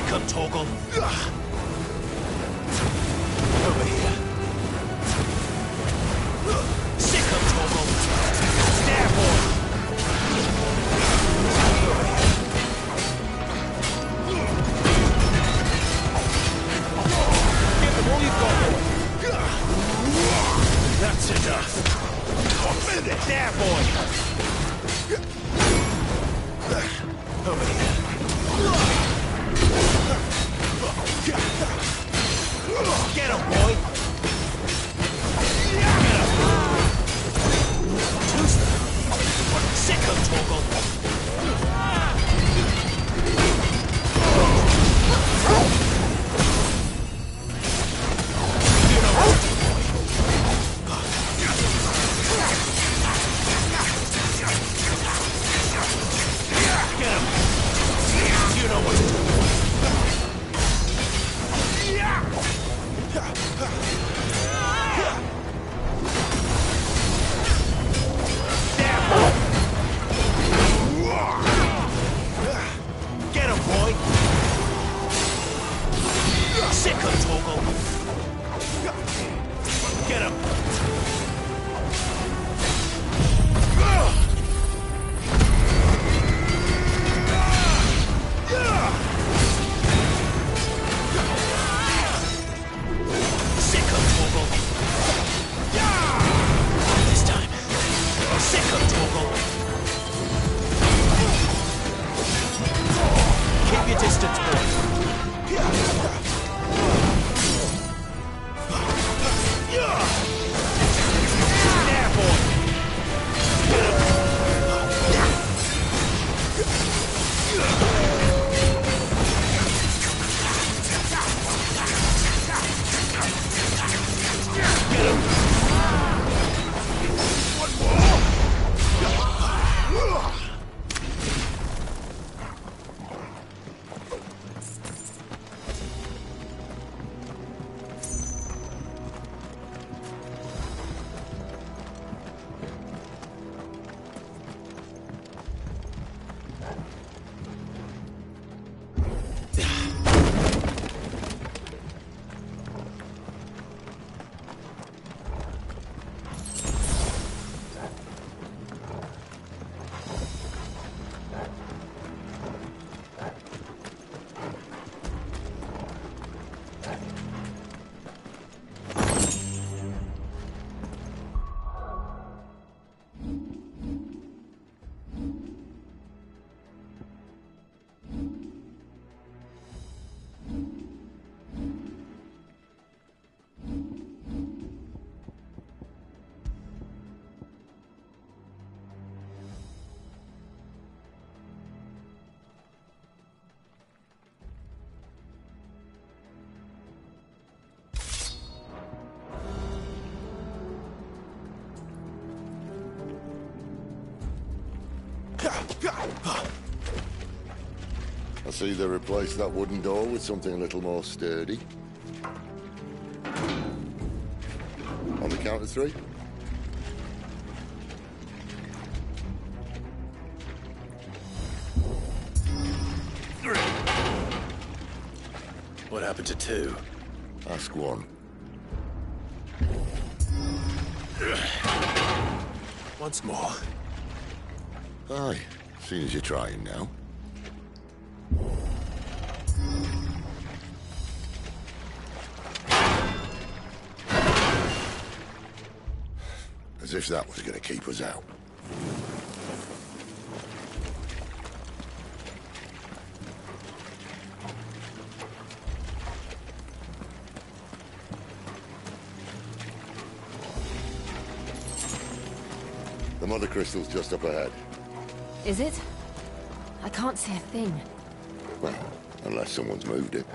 Sick 'em, Torgal. Over here. Sick 'em, Torgal. There, boy. Give them all you've got, boy. That's enough. There, boy. Over here. Get him, boy. Get him. Who's that? Sick 'em, Torgal. You know what to do, boy. Get him. You know what to do. Get him, boy! Sick 'em, Torgal! Get him! Sick 'em, Torgal! This time. Sick 'em, Torgal! Keep your distance, boy. There, boy. Get him. One more. I see they replaced that wooden door with something a little more sturdy. On the count of 3. What happened to 2? Ask 1. Once more. Aye, seeing as you're trying now. As if that was going to keep us out. The mother crystal's just up ahead. Is it? I can't see a thing. Well, unless someone's moved it.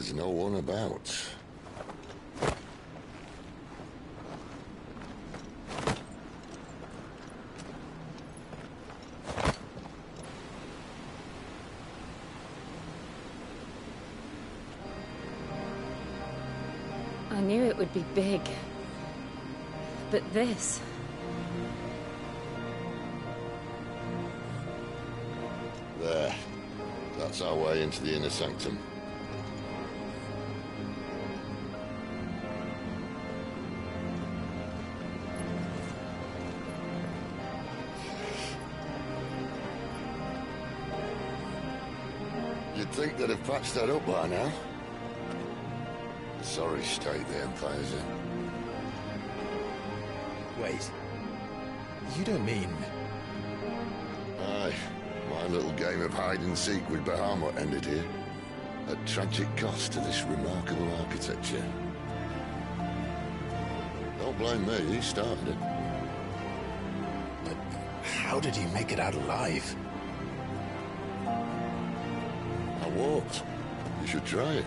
There's no one about. I knew it would be big. But this... There. That's our way into the inner sanctum. You'd think they'd have patched that up by now. Sorry state the Empire's in. Wait. You don't mean... Aye. My little game of hide-and-seek with Bahamut ended here. At tragic cost to this remarkable architecture. Don't blame me, he started it. But how did he make it out alive? I walked. You should try it.